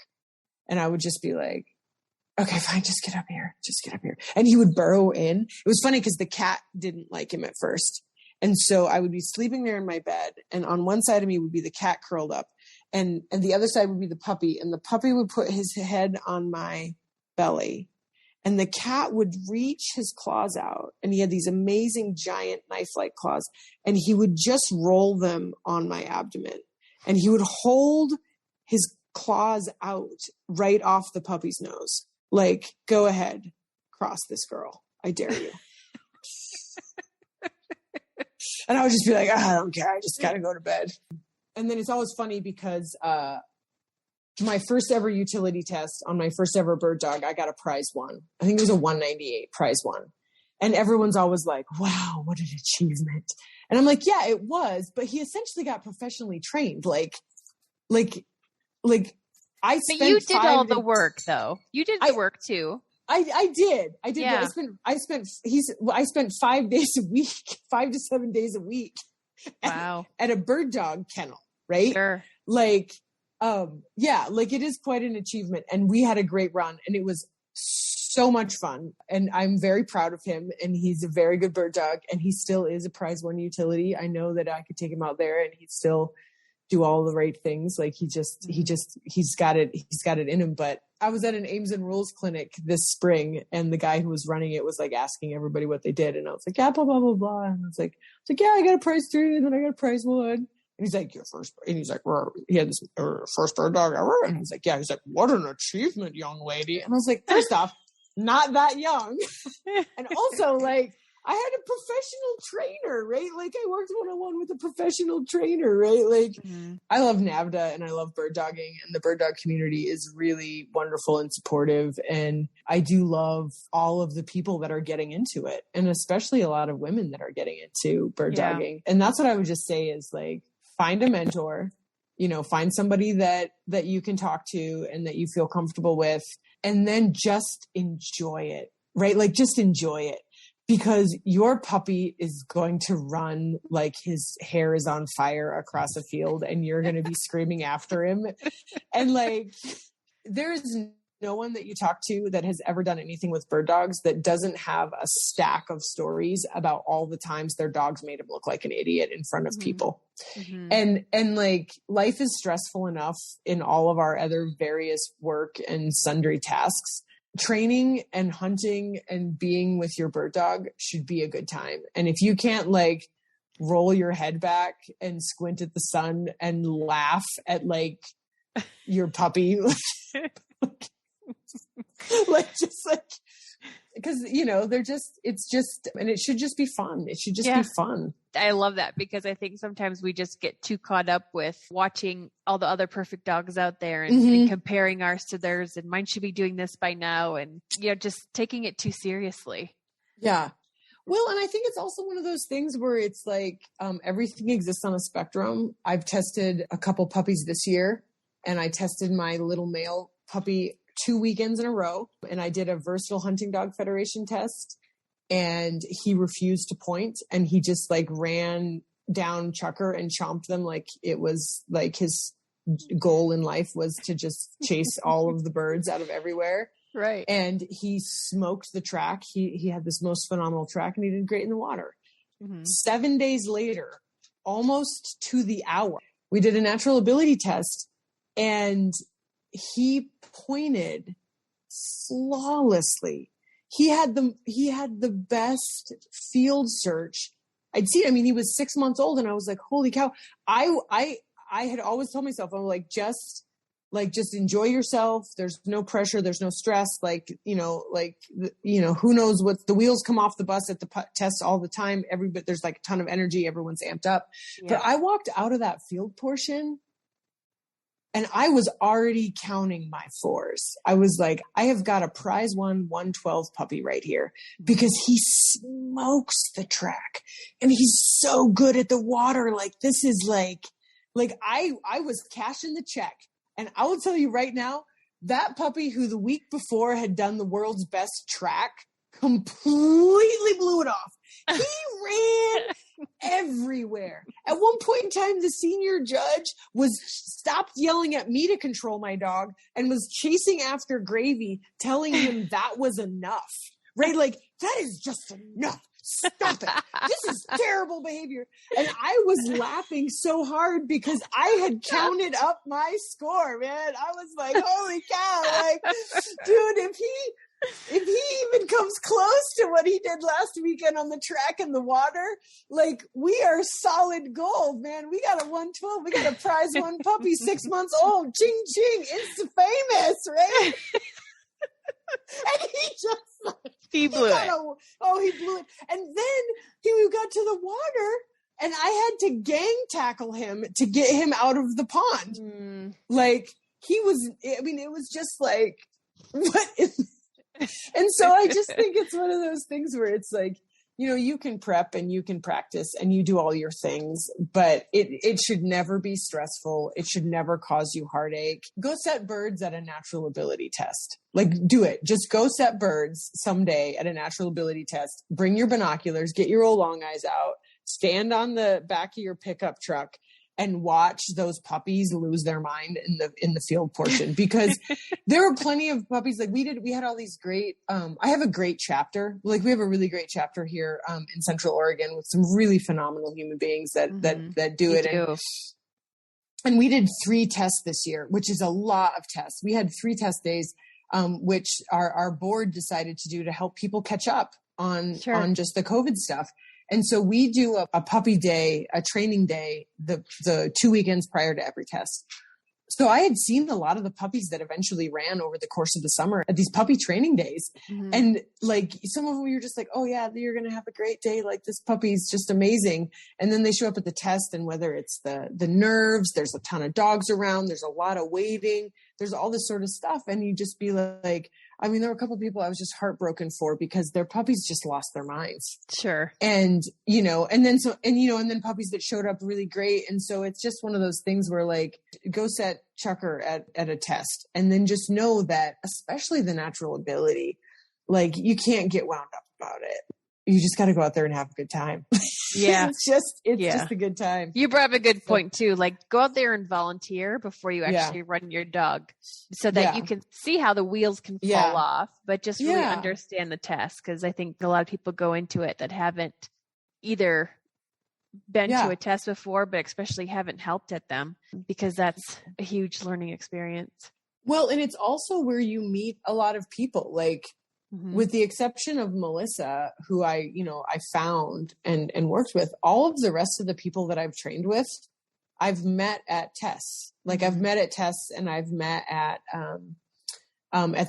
And I would just be like, okay, fine. Just get up here. And he would burrow in. It was funny because the cat didn't like him at first. And so I would be sleeping there in my bed, and on one side of me would be the cat curled up, and the other side would be the puppy. And the puppy would put his head on my belly, and the cat would reach his claws out, and he had these amazing giant knife-like claws, and he would just roll them on my abdomen, and he would hold his claws out right off the puppy's nose. Like, go ahead, cross this girl. I dare you. And I would just be like, I don't care. I just got to go to bed. And then it's always funny because my first ever utility test on my first ever bird dog, I got a prize 1. I think it was a 198 prize 1. And everyone's always like, wow, what an achievement. And I'm like, yeah, it was. But he essentially got professionally trained. Like I spent. But you did all the work, though. You did the work too. I did. Yeah. I spent 5 days a week, 5 to 7 days a week. Wow. At a bird dog kennel, right? Sure. Like, like it is quite an achievement. And we had a great run, and it was so much fun. And I'm very proud of him, and he's a very good bird dog, and he still is a prize 1 utility. I know that I could take him out there and he'd still do all the right things. Like he's got it in him. But I was at an Aims and Rules clinic this spring, and the guy who was running it was like asking everybody what they did. And I was like, yeah, blah, blah, blah, blah. And I was like, yeah, I got a prize 3, and then I got a prize 1. And he's like, your first, and he's like, he had this first bird dog ever. And he's like, yeah, he's like, what an achievement, young lady. And I was like, first off, not that young. And also, like, I had a professional trainer, right? Like, I worked one-on-one with a professional trainer, right? Like, I love NAVDA and I love bird dogging, and the bird dog community is really wonderful and supportive. And I do love all of the people that are getting into it, and especially a lot of women that are getting into bird dogging. And that's what I would just say is, like, find a mentor, find somebody that you can talk to and that you feel comfortable with, and then just enjoy it, right? Like, just enjoy it. Because your puppy is going to run like his hair is on fire across a field, and you're going to be screaming after him. And like, there is no one that you talk to that has ever done anything with bird dogs that doesn't have a stack of stories about all the times their dogs made him look like an idiot in front of people. And like, life is stressful enough in all of our other various work and sundry tasks. Training and hunting and being with your bird dog should be a good time. And if you can't, like, roll your head back and squint at the sun and laugh at, like, your puppy, because, and it should just be fun. It should just be fun. I love that, because I think sometimes we just get too caught up with watching all the other perfect dogs out there and comparing ours to theirs, and mine should be doing this by now, and just taking it too seriously. Yeah. Well, and I think it's also one of those things where it's like, everything exists on a spectrum. I've tested a couple puppies this year, and I tested my little male puppy 2 weekends in a row, and I did a Versatile Hunting Dog Federation test, and he refused to point, and he just like ran down Chucker and chomped them like it was like his goal in life was to just chase all of the birds out of everywhere. Right. And he smoked the track. He had this most phenomenal track, and he did great in the water. 7 days later, almost to the hour, we did a natural ability test, and he pointed flawlessly. He had the best field search I'd seen. I mean, he was 6 months old, and I was like, holy cow. I had always told myself, I'm like, just enjoy yourself. There's no pressure. There's no stress. Who knows what the wheels come off the bus at the test all the time. There's like a ton of energy. Everyone's amped up. Yeah. But I walked out of that field portion, and I was already counting my fours. I was like, I have got a prize 112 puppy right here, because he smokes the track, and he's so good at the water. Like, this is like I was cashing the check. And I will tell you right now, that puppy who the week before had done the world's best track completely blew it off. He ran everywhere. At one point in time, the senior judge stopped yelling at me to control my dog and was chasing after Gravy, telling him that was enough. Right? Like, that is just enough. Stop it. This is terrible behavior. And I was laughing so hard because I had counted up my score, man. I was like, holy cow. Like, dude, if he even comes close to what he did last weekend on the track in the water, like, we are solid gold, man. We got a 112. We got a prize one puppy, 6 months old. Ching, ching. Insta-famous, right? And he just he blew it. He blew it. And then we got to the water and I had to gang tackle him to get him out of the pond. Like, it was just like, what is... And so I just think it's one of those things where it's like, you know, you can prep and you can practice and you do all your things, but it should never be stressful. It should never cause you heartache. Go set birds at a natural ability test. Like, do it. Just go set birds someday at a natural ability test. Bring your binoculars, get your old long eyes out, stand on the back of your pickup truck and watch those puppies lose their mind in the field portion, because there were plenty of puppies. Like, we had all these great, I have a great chapter. Like, we have a really great chapter here, in Central Oregon with some really phenomenal human beings that do it. And we did 3 tests this year, which is a lot of tests. We had 3 test days, which our board decided to do to help people catch up on just the COVID stuff. And so we do a puppy day, a training day, the 2 weekends prior to every test. So I had seen a lot of the puppies that eventually ran over the course of the summer at these puppy training days. Mm-hmm. And like, some of them, you're just like, oh yeah, you're going to have a great day. Like, this puppy's just amazing. And then they show up at the test, and whether it's the nerves, there's a ton of dogs around, there's a lot of waving, there's all this sort of stuff. And you just be like, I mean, there were a couple of people I was just heartbroken for because their puppies just lost their minds. Sure. And, you know, and then puppies that showed up really great. And so it's just one of those things where, like, go set Chucker at a test, and then just know that, especially the natural ability, like, you can't get wound up about it. You just got to go out there and have a good time. Yeah. It's just a good time. You brought up a good point too. Like, go out there and volunteer before you actually run your dog, so that you can see how the wheels can fall off, but just really understand the test. Cause I think a lot of people go into it that haven't either been to a test before, but especially haven't helped at them, because that's a huge learning experience. Well, and it's also where you meet a lot of people, like, with the exception of Melissa, who I found and worked with, all of the rest of the people that I've trained with, I've met at tests. Like, I've met at tests, and I've met at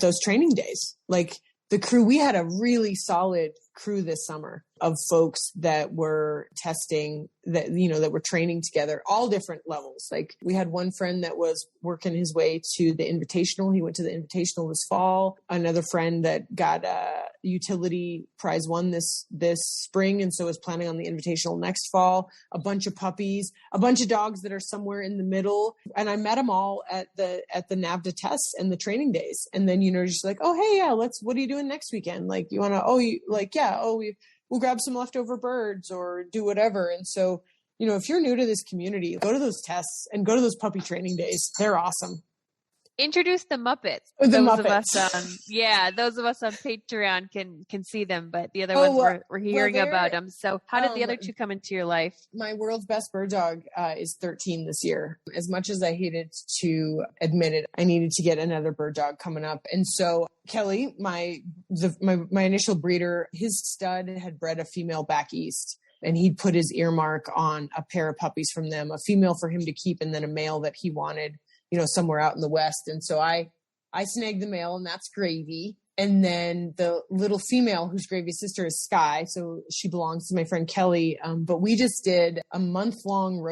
those training days. Like, the crew, we had a really solid crew this summer of folks that were testing, that, you know, that were training together, all different levels. Like, we had one friend that was working his way to the Invitational. He went to the Invitational this fall. Another friend that got a utility prize one this spring, and so is planning on the Invitational next fall. A bunch of puppies, a bunch of dogs that are somewhere in the middle. And I met them all at the NAVDA tests and the training days. And then, you know, just like, oh, hey, yeah, what are you doing next weekend? Like, you want to, we'll grab some leftover birds or do whatever. And so, you know, if you're new to this community, go to those tests and go to those puppy training days. They're awesome. Introduce the Muppets. Those of us on Patreon can see them, but the other ones we're hearing about them. So how did the other 2 come into your life? My world's best bird dog is 13 this year. As much as I hated to admit it, I needed to get another bird dog coming up. And so Kelly, my initial breeder, his stud had bred a female back east. And he'd put his earmark on a pair of puppies from them, a female for him to keep, and then a male that he wanted, you know, somewhere out in the West. And so I snagged the male, and that's Gravy. And then the little female, who's Gravy's sister, is Sky. So she belongs to my friend Kelly. But we just did a month-long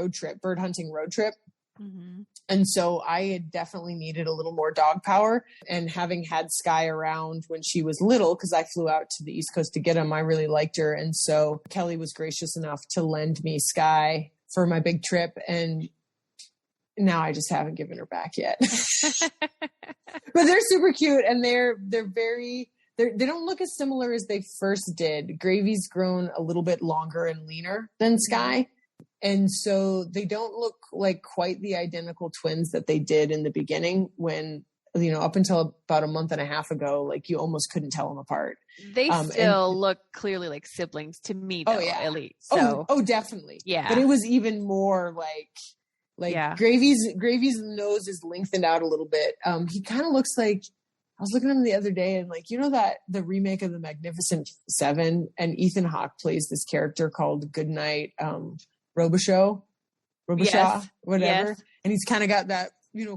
bird hunting road trip. Mm-hmm. And so I had definitely needed a little more dog power. And having had Sky around when she was little, because I flew out to the East Coast to get him, I really liked her. And so Kelly was gracious enough to lend me Sky for my big trip. And now I just haven't given her back yet. But they're super cute, and they don't look as similar as they first did. Gravy's grown a little bit longer and leaner than Sky. And so they don't look like quite the identical twins that they did in the beginning when, up until about a month and a half ago, like you almost couldn't tell them apart. They still look clearly like siblings to me, though, at least. So. Oh, definitely. Yeah. But it was even more Gravy's nose is lengthened out a little bit. He kind of looks like, I was looking at him the other day and that the remake of The Magnificent Seven, and Ethan Hawke plays this character called Goodnight, Robichaud, yes. whatever. Yes. And he's kind of got that,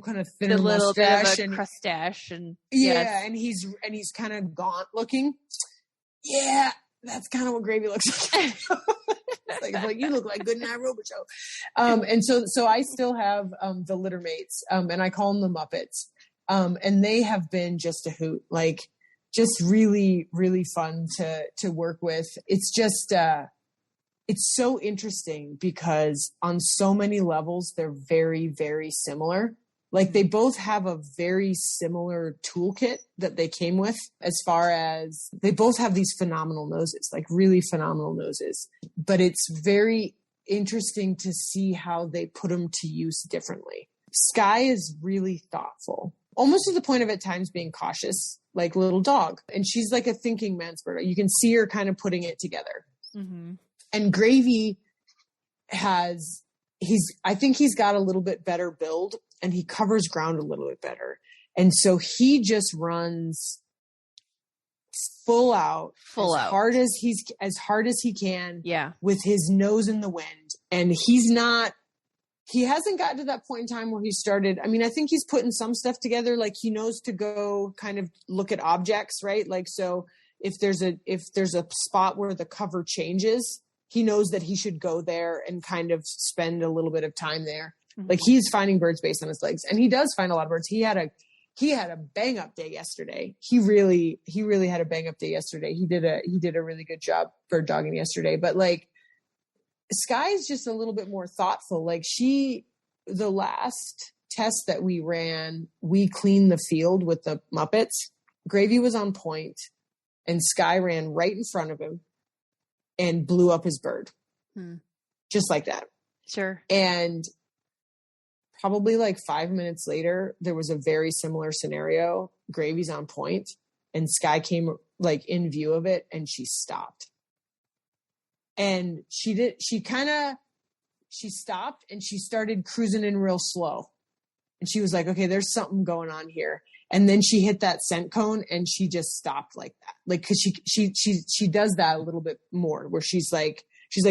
kind of thinner the little mustache bit of a crustache and and he's kind of gaunt looking. Yeah, that's kind of what Gravy looks like. It's like you look like Goodnight Robichaud. And so I still have the litter mates, and I call them the Muppets. And they have been just a hoot, like just really, really fun to work with. It's just, it's so interesting because on so many levels, they're very, very similar. Like they both have a very similar toolkit that they came with, as far as they both have these phenomenal noses, like really phenomenal noses. But it's very interesting to see how they put them to use differently. Sky is really thoughtful, almost to the point of at times being cautious, like little dog. And she's like a thinking man's bird. You can see her kind of putting it together. Mm-hmm. And Gravy I think he's got a little bit better build, and he covers ground a little bit better. And so he just runs full out, hard as he can, with his nose in the wind. And he hasn't gotten to that point in time where he started. I mean, I think he's putting some stuff together. Like he knows to go kind of look at objects, right? Like, so if there's a spot where the cover changes, he knows that he should go there and kind of spend a little bit of time there. Mm-hmm. Like he's finding birds based on his legs, and he does find a lot of birds. He had a bang up day yesterday. He really had a bang up day yesterday. He did a really good job bird dogging yesterday, but like, Sky's just a little bit more thoughtful. Like the last test that we ran, we cleaned the field with the Muppets. Gravy was on point, and Sky ran right in front of him and blew up his bird. Just like that. Sure. And probably like 5 minutes later, there was a very similar scenario. Gravy's on point, and Sky came like in view of it, and she stopped. And she stopped and she started cruising in real slow. And she was like, okay, there's something going on here. And then she hit that scent cone and she just stopped like that. Like, cause she does that a little bit more, where she's like,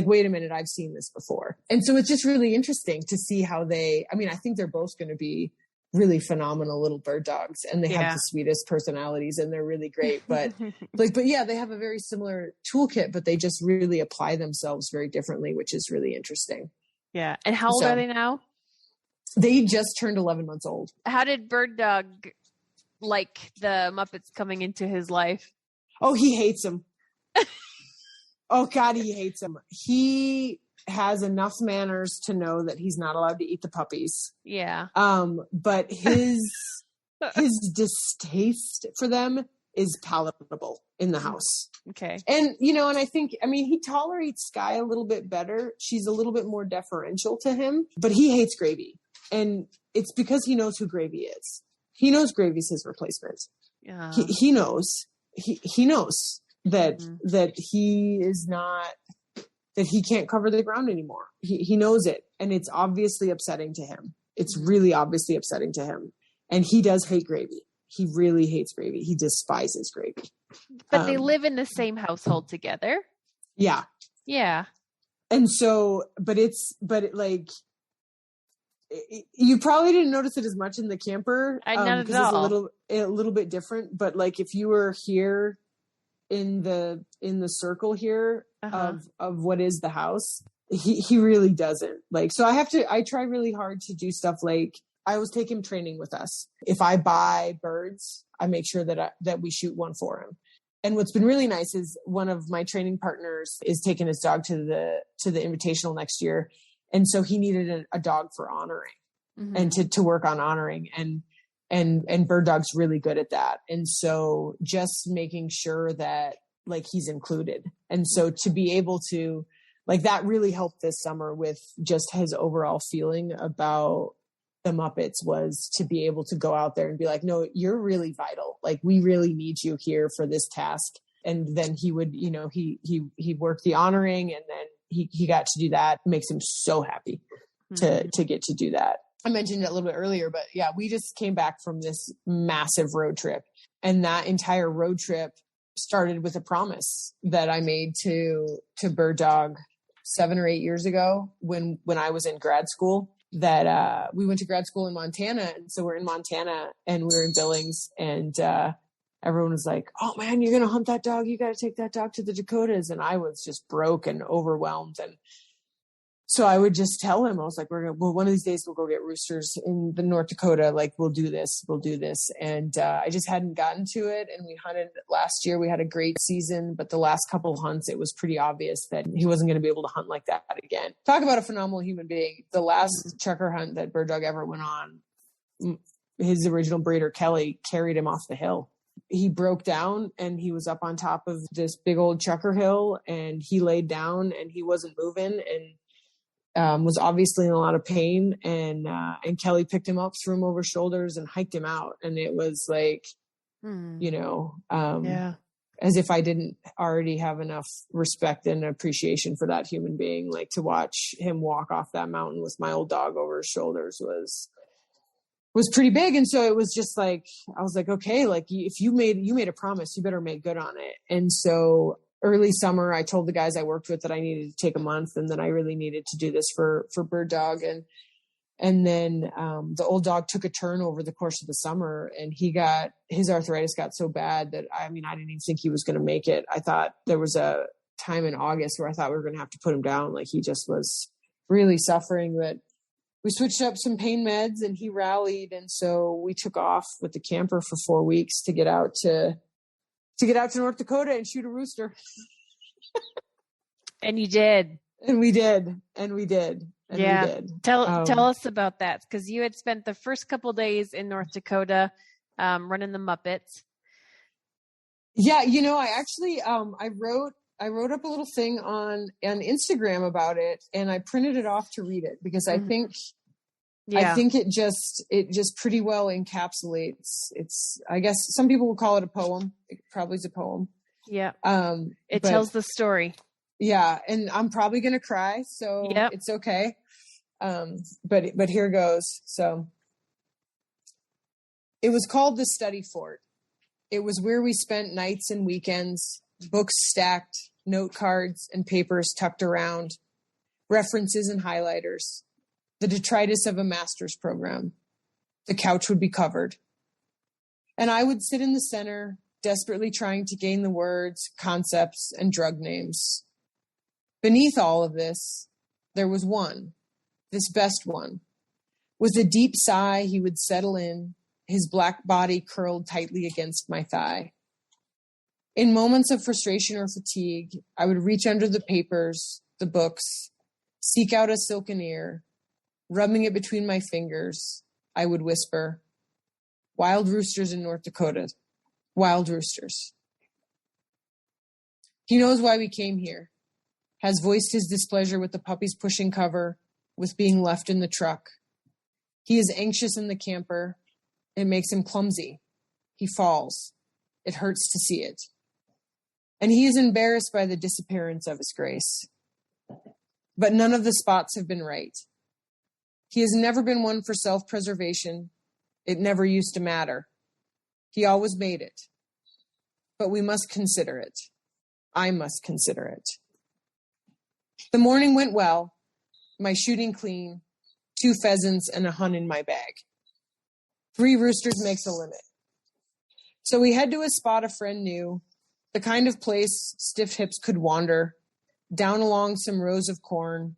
wait a minute, I've seen this before. And so it's just really interesting to see how I think they're both going to be really phenomenal little bird dogs, and they have the sweetest personalities, and they're really great. But but yeah, they have a very similar toolkit, but they just really apply themselves very differently, which is really interesting. Yeah. And how old are they now? They just turned 11 months old. How did Bird Dog like the Muppets coming into his life? Oh, he hates them. Oh God, he hates them. He has enough manners to know that he's not allowed to eat the puppies. Yeah. But his distaste for them is palatable in the house. Okay. And, and I think, he tolerates Sky a little bit better. She's a little bit more deferential to him, but he hates Gravy. And it's because he knows who Gravy is. He knows Gravy's his replacement. Yeah. He knows. He knows that that he is not, that he can't cover the ground anymore. He knows it. And it's obviously upsetting to him. It's really obviously upsetting to him. And he does hate Gravy. He really hates Gravy. He despises Gravy. But they live in the same household together. Yeah. Yeah. And so, you probably didn't notice it as much in the camper. Not at all. It's a little bit different. But like, if you were here in the circle here of what is the house, he really doesn't like. So I try really hard to do stuff like, I always take him training with us. If I buy birds, I make sure that we shoot one for him. And what's been really nice is one of my training partners is taking his dog to the Invitational next year. And so he needed a dog for honoring. and to work on honoring, and Bird Dog's really good at that. And so just making sure that like he's included. And so to be able to like, that really helped this summer with just his overall feeling about the Muppets, was to be able to go out there and be like, no, you're really vital. Like, we really need you here for this task. And then he would, you know, he worked the honoring, and then he got to do that. It makes him so happy to get to do that. I mentioned it a little bit earlier, but yeah, we just came back from this massive road trip, and that entire road trip started with a promise that I made to Bird Dog 7 or 8 years ago when I was in grad school, that we went to grad school in Montana. And so we're in Montana and we're in Billings, and everyone was like, oh man, you're going to hunt that dog. You got to take that dog to the Dakotas. And I was just broke and overwhelmed. And so I would just tell him, I was like, one of these days we'll go get roosters in the North Dakota. Like, we'll do this. And I just hadn't gotten to it. And we hunted last year. We had a great season, but the last couple of hunts, it was pretty obvious that he wasn't going to be able to hunt like that again. Talk about a phenomenal human being. The last chucker hunt that Bird Dog ever went on, his original breeder, Kelly, carried him off the hill. He broke down and he was up on top of this big old chucker hill, and he laid down and he wasn't moving, and was obviously in a lot of pain, and Kelly picked him up, threw him over shoulders, and hiked him out. And it was like, you know, as if I didn't already have enough respect and appreciation for that human being. Like, to watch him walk off that mountain with my old dog over his shoulders was pretty big. And so it was just like, I was like, okay, like, if you made a promise, you better make good on it. And so early summer, I told the guys I worked with that I needed to take a month, and that I really needed to do this for Bird Dog. And then the old dog took a turn over the course of the summer, and his arthritis got so bad that, I mean, I didn't even think he was going to make it. I thought there was a time in August where I thought we were going to have to put him down. Like, he just was really suffering. But we switched up some pain meds, and he rallied. And so we took off with the camper for 4 weeks to get out to North Dakota and shoot a rooster. And you did. And we did. And we did. And yeah. we did. Tell us about that, because you had spent the first couple days in North Dakota running the Muppets. Yeah, you know, I actually I wrote up a little thing on Instagram about it, and I printed it off to read it, because I think it just pretty well encapsulates. It's, I guess some people will call it a poem. It probably is a poem. Yeah. It tells the story. Yeah. And I'm probably going to cry, so it's okay. But here goes. So it was called the Study Fort. It was where we spent nights and weekends, books stacked, note cards and papers tucked around, references and highlighters, the detritus of a master's program. The couch would be covered, and I would sit in the center, desperately trying to gain the words, concepts, and drug names. Beneath all of this, there was one, this best one. With a deep sigh, he would settle in, his black body curled tightly against my thigh. In moments of frustration or fatigue, I would reach under the papers, the books, seek out a silken ear. Rubbing it between my fingers, I would whisper, "Wild roosters in North Dakota. Wild roosters." He knows why we came here, has voiced his displeasure with the puppies pushing cover, with being left in the truck. He is anxious in the camper. It makes him clumsy. He falls. It hurts to see it. And he is embarrassed by the disappearance of his grace. But none of the spots have been right. He has never been one for self-preservation. It never used to matter. He always made it. But we must consider it. I must consider it. The morning went well. My shooting clean. 2 pheasants and a hunt in my bag. 3 roosters makes a limit. So we head to a spot a friend knew, the kind of place stiff hips could wander, down along some rows of corn,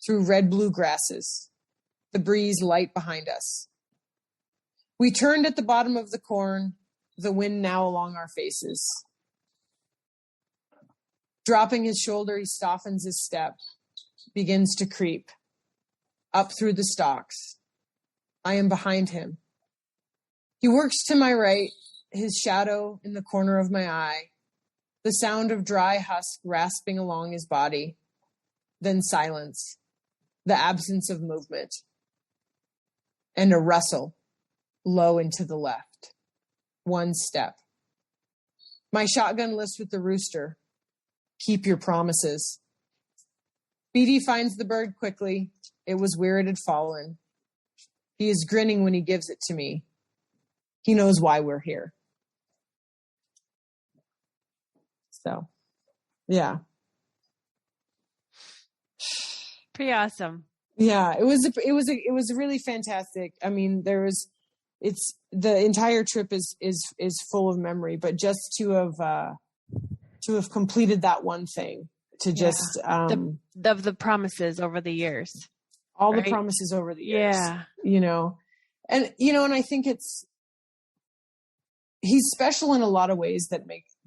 through red-blue grasses, the breeze light behind us. We turned at the bottom of the corn, the wind now along our faces. Dropping his shoulder, he softens his step, begins to creep, up through the stalks. I am behind him. He works to my right, his shadow in the corner of my eye, the sound of dry husk rasping along his body, then silence, the absence of movement, and a rustle low and to the left. One step. My shotgun lists with the rooster. Keep your promises. Beatty finds the bird quickly. It was where it had fallen. He is grinning when he gives it to me. He knows why we're here. So, yeah. Pretty awesome. Yeah, it was really fantastic. I mean, it's the entire trip is full of memory, but just to have completed that one thing, to just the promises over the years, all right? The promises over the years, and I think he's special in a lot of ways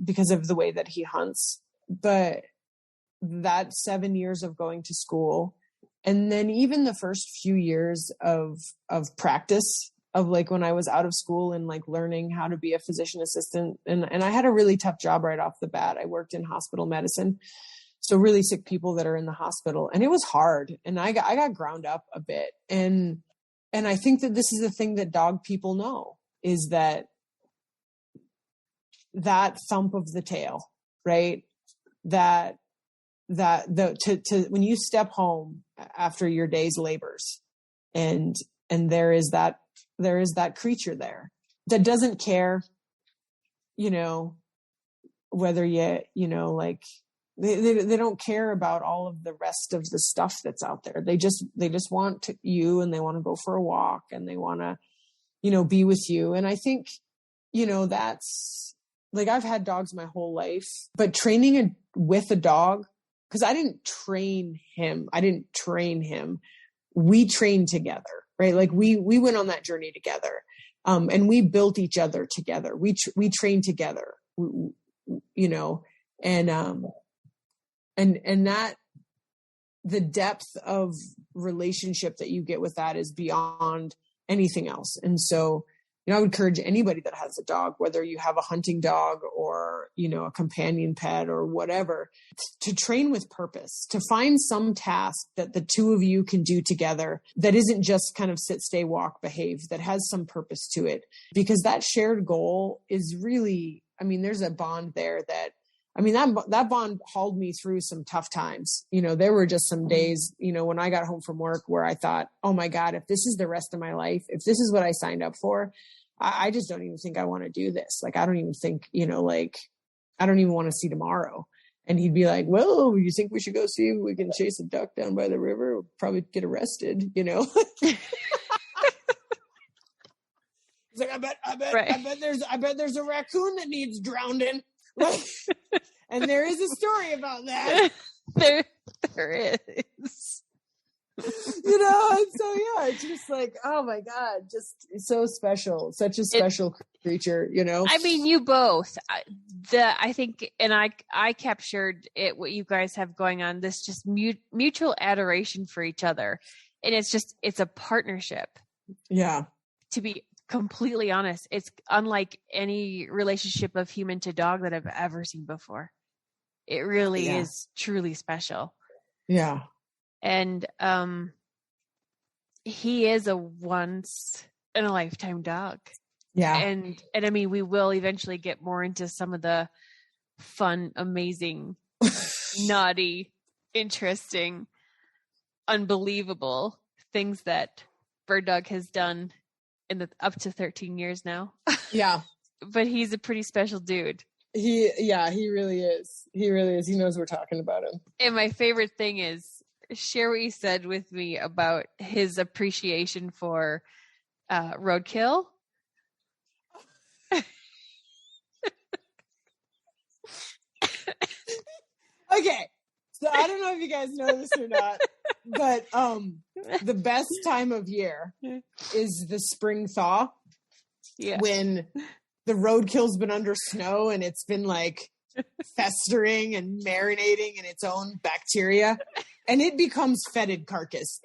because of the way that he hunts, but that 7 years of going to school. And then even the first few years of practice of like when I was out of school and like learning how to be a physician assistant. And I had a really tough job right off the bat. I worked in hospital medicine. So really sick people that are in the hospital, and it was hard. And I got ground up a bit. And I think that this is the thing that dog people know, is that thump of the tail, right? That when you step home after your day's labors, and there is that creature there that doesn't care, whether like they don't care about all of the rest of the stuff that's out there. They just want you, and they want to go for a walk, and they want to, be with you. And I think, that's like, I've had dogs my whole life, but training with a dog, because I didn't train him. We trained together, right? Like we went on that journey together, and we built each other together. We trained together, and that the depth of relationship that you get with that is beyond anything else. And so, I would encourage anybody that has a dog, whether you have a hunting dog or, a companion pet or whatever, to train with purpose, to find some task that the two of you can do together that isn't just kind of sit, stay, walk, behave, that has some purpose to it. Because that shared goal is really, there's a bond there that bond hauled me through some tough times. There were just some days, when I got home from work where I thought, oh my God, if this is the rest of my life, if this is what I signed up for, I just don't even think I want to do this. Like, I don't even think, I don't even want to see tomorrow. And he'd be like, well, you think we should go see if we can chase a duck down by the river? We'll probably get arrested, He's like, I bet there's a raccoon that needs drowning. And there is a story about that. There is. And so yeah, it's just like, oh my God, just so special, such a special creature, You both, I think, and I captured it, what you guys have going on, this just mutual adoration for each other. And it's a partnership. Yeah. To be completely honest, it's unlike any relationship of human to dog that I've ever seen before. It really is truly special. Yeah. And he is a once in a lifetime dog. Yeah. And we will eventually get more into some of the fun, amazing, naughty, interesting, unbelievable things that Bird Dog has done in the up to 13 years now. Yeah. But he's a pretty special dude. He really is. He really is. He knows we're talking about him. And my favorite thing is, share what you said with me about his appreciation for roadkill. Okay. So I don't know if you guys know this or not, but the best time of year is the spring thaw. Yeah. When the roadkill's been under snow and it's been like festering and marinating in its own bacteria, and it becomes fetid carcass.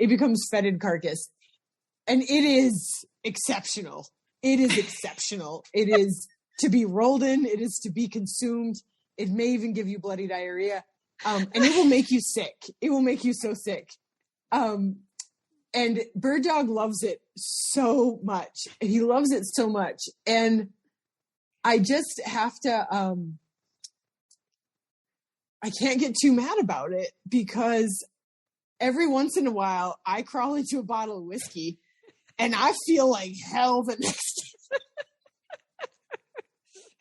And it is exceptional. It is exceptional. It is to be rolled in. It is to be consumed. It may even give you bloody diarrhea. And it will make you sick. It will make you so sick. And Bird Dog loves it so much. He loves it so much. And I just have to, I can't get too mad about it because every once in a while I crawl into a bottle of whiskey and I feel like hell the next day.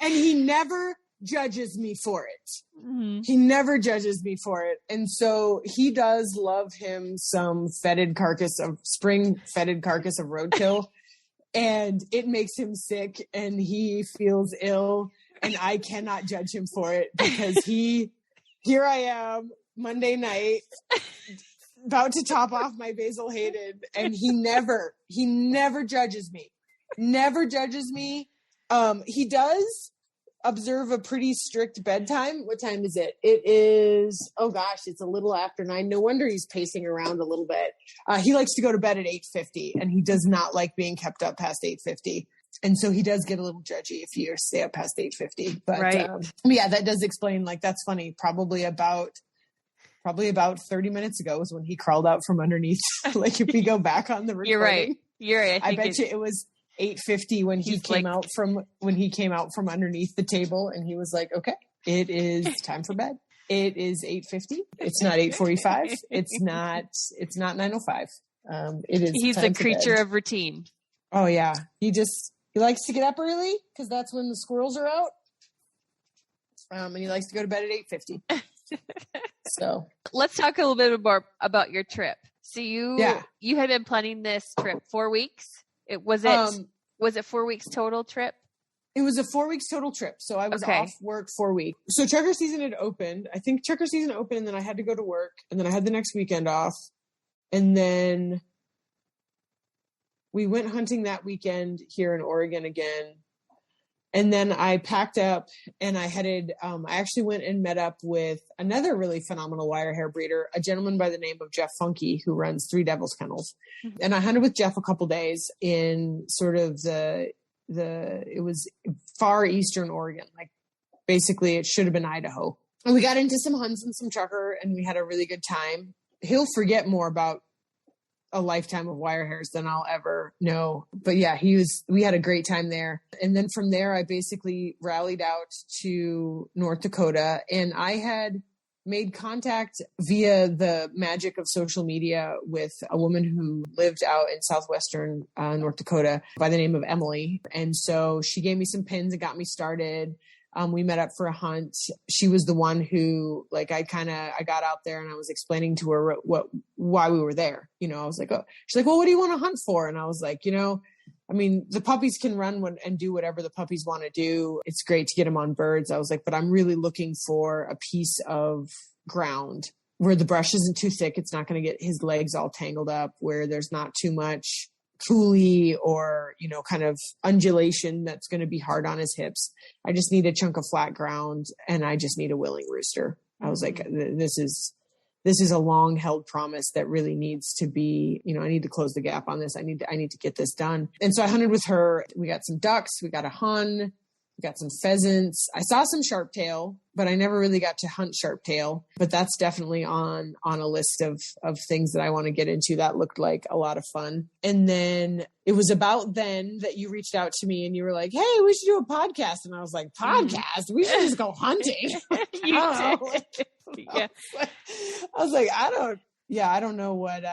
And he never judges me for it. Mm-hmm. He never judges me for it. And so he does love him some spring fetid carcass of roadkill. And it makes him sick and he feels ill and I cannot judge him for it because here I am Monday night about to top off my Basil Hayden and he never judges me. Never judges me. He does observe a pretty strict bedtime. What time is it? It is, oh gosh, it's a little after 9. No wonder he's pacing around a little bit. He likes to go to bed at 8:50 and he does not like being kept up past 8:50. And so he does get a little judgy if you stay up past 8:50. But right. Yeah, that does explain, like, that's funny. Probably about 30 minutes ago was when he crawled out from underneath. Like if we go back on the recording. You're right. I bet you it was 8:50 when he came out from underneath the table and he was like, okay, it is time for bed. It is 8:50. It's not 8:45. It's not 9:05. It is. He's a creature of routine. Oh yeah. He likes to get up early because that's when the squirrels are out. And he likes to go to bed at 8:50. So let's talk a little bit more about your trip. So you had been planning this trip 4 weeks. Was it 4 weeks total trip? It was a 4 weeks total trip. So I was off work 4 weeks. So trucker season had opened. I think trucker season opened and then I had to go to work and then I had the next weekend off. And then we went hunting that weekend here in Oregon again. And then I packed up and I headed, I actually went and met up with another really phenomenal wire hair breeder, a gentleman by the name of Jeff Funky, who runs Three Devils Kennels. Mm-hmm. And I hunted with Jeff a couple days in sort of it was far eastern Oregon. Like basically it should have been Idaho. And we got into some hunts and some trucker and we had a really good time. He'll forget more about a lifetime of wire hairs than I'll ever know. But yeah, we had a great time there. And then from there, I basically rallied out to North Dakota and I had made contact via the magic of social media with a woman who lived out in southwestern North Dakota by the name of Emily. And so she gave me some pins and got me started. We met up for a hunt. She was the one who, like, I got out there and I was explaining to her why we were there. You know, I was like, oh, she's like, well, what do you want to hunt for? And I was like, I mean, the puppies can run and do whatever the puppies want to do. It's great to get them on birds. I was like, but I'm really looking for a piece of ground where the brush isn't too thick. It's not going to get his legs all tangled up, where there's not too much coulee or, kind of undulation that's going to be hard on his hips. I just need a chunk of flat ground and I just need a willing rooster. I was like, this is a long held promise that really needs to be, I need to close the gap on this. I need to get this done. And so I hunted with her. We got some ducks, we got a hun, we got some pheasants. I saw some sharptail, but I never really got to hunt sharptail, but that's definitely on a list of things that I want to get into. That looked like a lot of fun. And then it was about then that you reached out to me and you were like, hey, we should do a podcast. And I was like, podcast? We should just go hunting. Yeah. I was like, I don't know what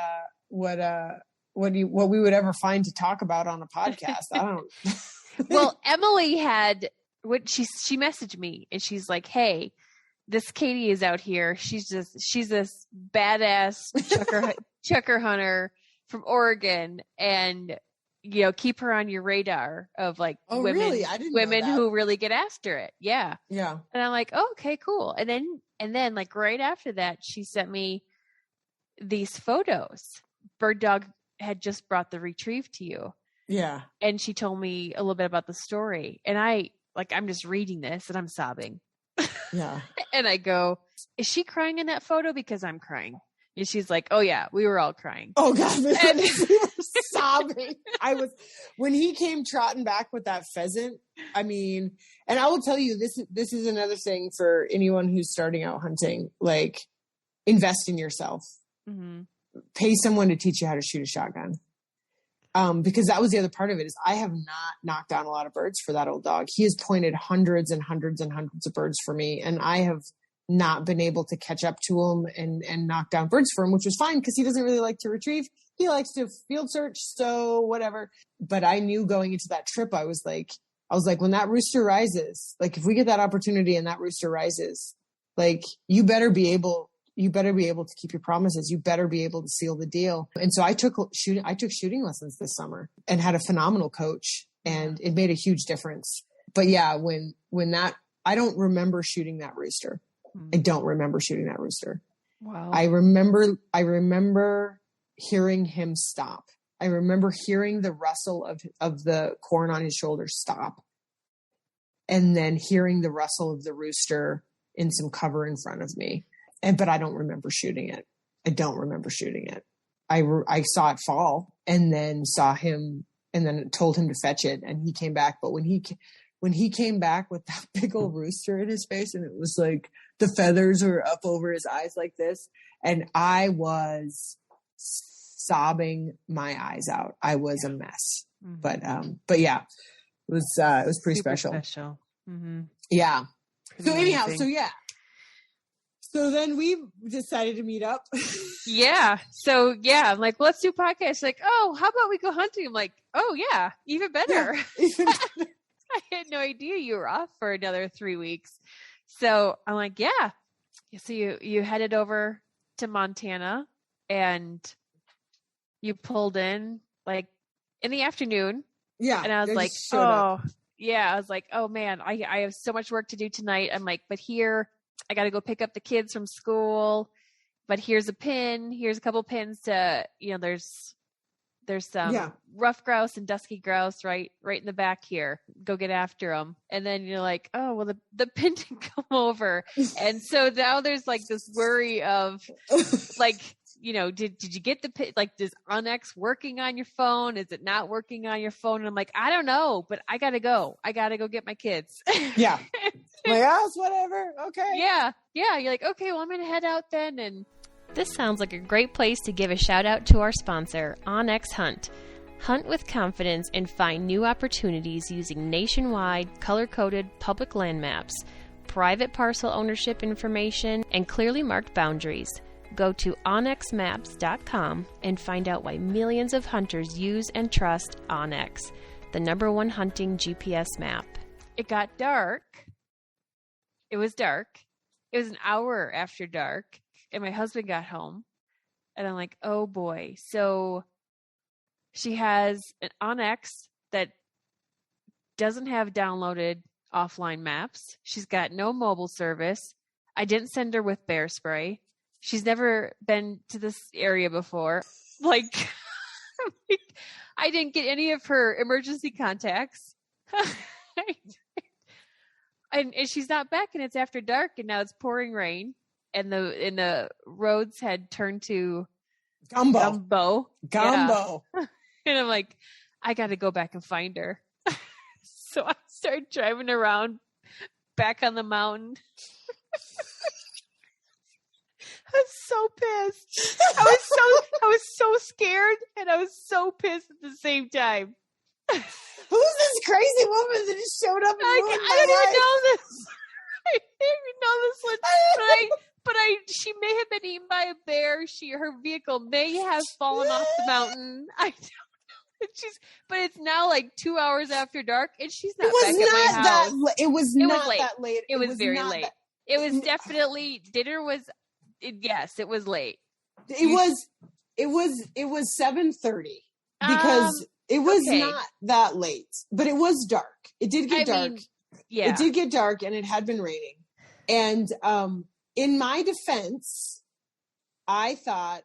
we would ever find to talk about on a podcast. I don't. Well, Emily had she messaged me and she's like, hey, this Katie is out here. She's this badass chucker hunter from Oregon, and keep her on your radar of like women, really? I didn't know that. Who really get after it. Yeah. Yeah. And I'm like, oh, okay, cool. And then like right after that, she sent me these photos. Bird Dog had just brought the retrieve to you. Yeah. And she told me a little bit about the story. And I'm just reading this and I'm sobbing. Yeah. And I go, is she crying in that photo? Because I'm crying. And she's like, oh yeah, we were all crying. Oh God, we were sobbing. When he came trotting back with that pheasant, I mean, and I will tell you, this is another thing for anyone who's starting out hunting, like invest in yourself, pay someone to teach you how to shoot a shotgun. Because that was the other part of it is I have not knocked down a lot of birds for that old dog. He has pointed hundreds and hundreds and hundreds of birds for me. And I have not been able to catch up to him and knock down birds for him, which was fine because he doesn't really like to retrieve. He likes to field search. So whatever. But I knew going into that trip, I was like, when that rooster rises, like if we get that opportunity and that rooster rises, like you better be able to keep your promises. You better be able to seal the deal. And so I took shooting lessons this summer and had a phenomenal coach, and it made a huge difference. But yeah, when that, I don't remember shooting that rooster. I don't remember shooting that rooster. Wow. I remember hearing him stop. I remember hearing the rustle of the corn on his shoulder stop. And then hearing the rustle of the rooster in some cover in front of me. But I don't remember shooting it. I don't remember shooting it. I saw it fall and then saw him and then told him to fetch it. And he came back. But when he came back with that big old rooster in his face, and it was like the feathers were up over his eyes like this. And I was sobbing my eyes out. I was a mess, but yeah, it was pretty special. Mm-hmm. Yeah. Pretty so anyhow, amazing. So then we decided to meet up. Yeah. So yeah, I'm like, let's do podcasts. Like, oh, how about we go hunting? I'm like, oh yeah, even better. Yeah, even better. I had no idea you were off for another 3 weeks. So I'm like, yeah. So you headed over to Montana and you pulled in like in the afternoon. Yeah. And I was like, oh, yeah. I was like, oh man, I have so much work to do tonight. I'm like, but here I got to go pick up the kids from school, but here's a pin. Here's a couple pins to, there's some rough grouse and dusky grouse right in the back here. Go get after them. And then you're like, oh, well, the pin didn't come over. And so now there's like this worry of like, did you get the pin? Like, is Onyx working on your phone? Is it not working on your phone? And I'm like, I don't know, but I got to go. I got to go get my kids. Yeah. My ass, whatever. Okay. Yeah. Yeah. You're like, okay, well, I'm going to head out then. And this sounds like a great place to give a shout out to our sponsor, Onyx Hunt. Hunt with confidence and find new opportunities using nationwide, color-coded public land maps, private parcel ownership information, and clearly marked boundaries. Go to onyxmaps.com and find out why millions of hunters use and trust Onyx, the #1 hunting GPS map. It got dark. It was dark. It was an hour after dark, and my husband got home, and I'm like, oh boy. So she has an Onyx that doesn't have downloaded offline maps. She's got no mobile service. I didn't send her with bear spray. She's never been to this area before. Like, I didn't get any of her emergency contacts. And she's not back, and it's after dark, and now it's pouring rain, and the roads had turned to gumbo. Yeah. And I'm like, I got to go back and find her. So I started driving around back on the mountain. I was so pissed. I was so scared, and I was so pissed at the same time. Who's this crazy woman that just showed up? I don't even know this. I didn't even know this one. But she may have been eaten by a bear. Her vehicle may have fallen off the mountain. I don't know. But it's now like 2 hours after dark, and she's not back at my house. It was not that late. It was very late. It was definitely dinner was. Yes, it was late. It was 7:30 because it was not that late, but it was dark. It did get dark. It did get dark, and it had been raining. And in my defense, I thought,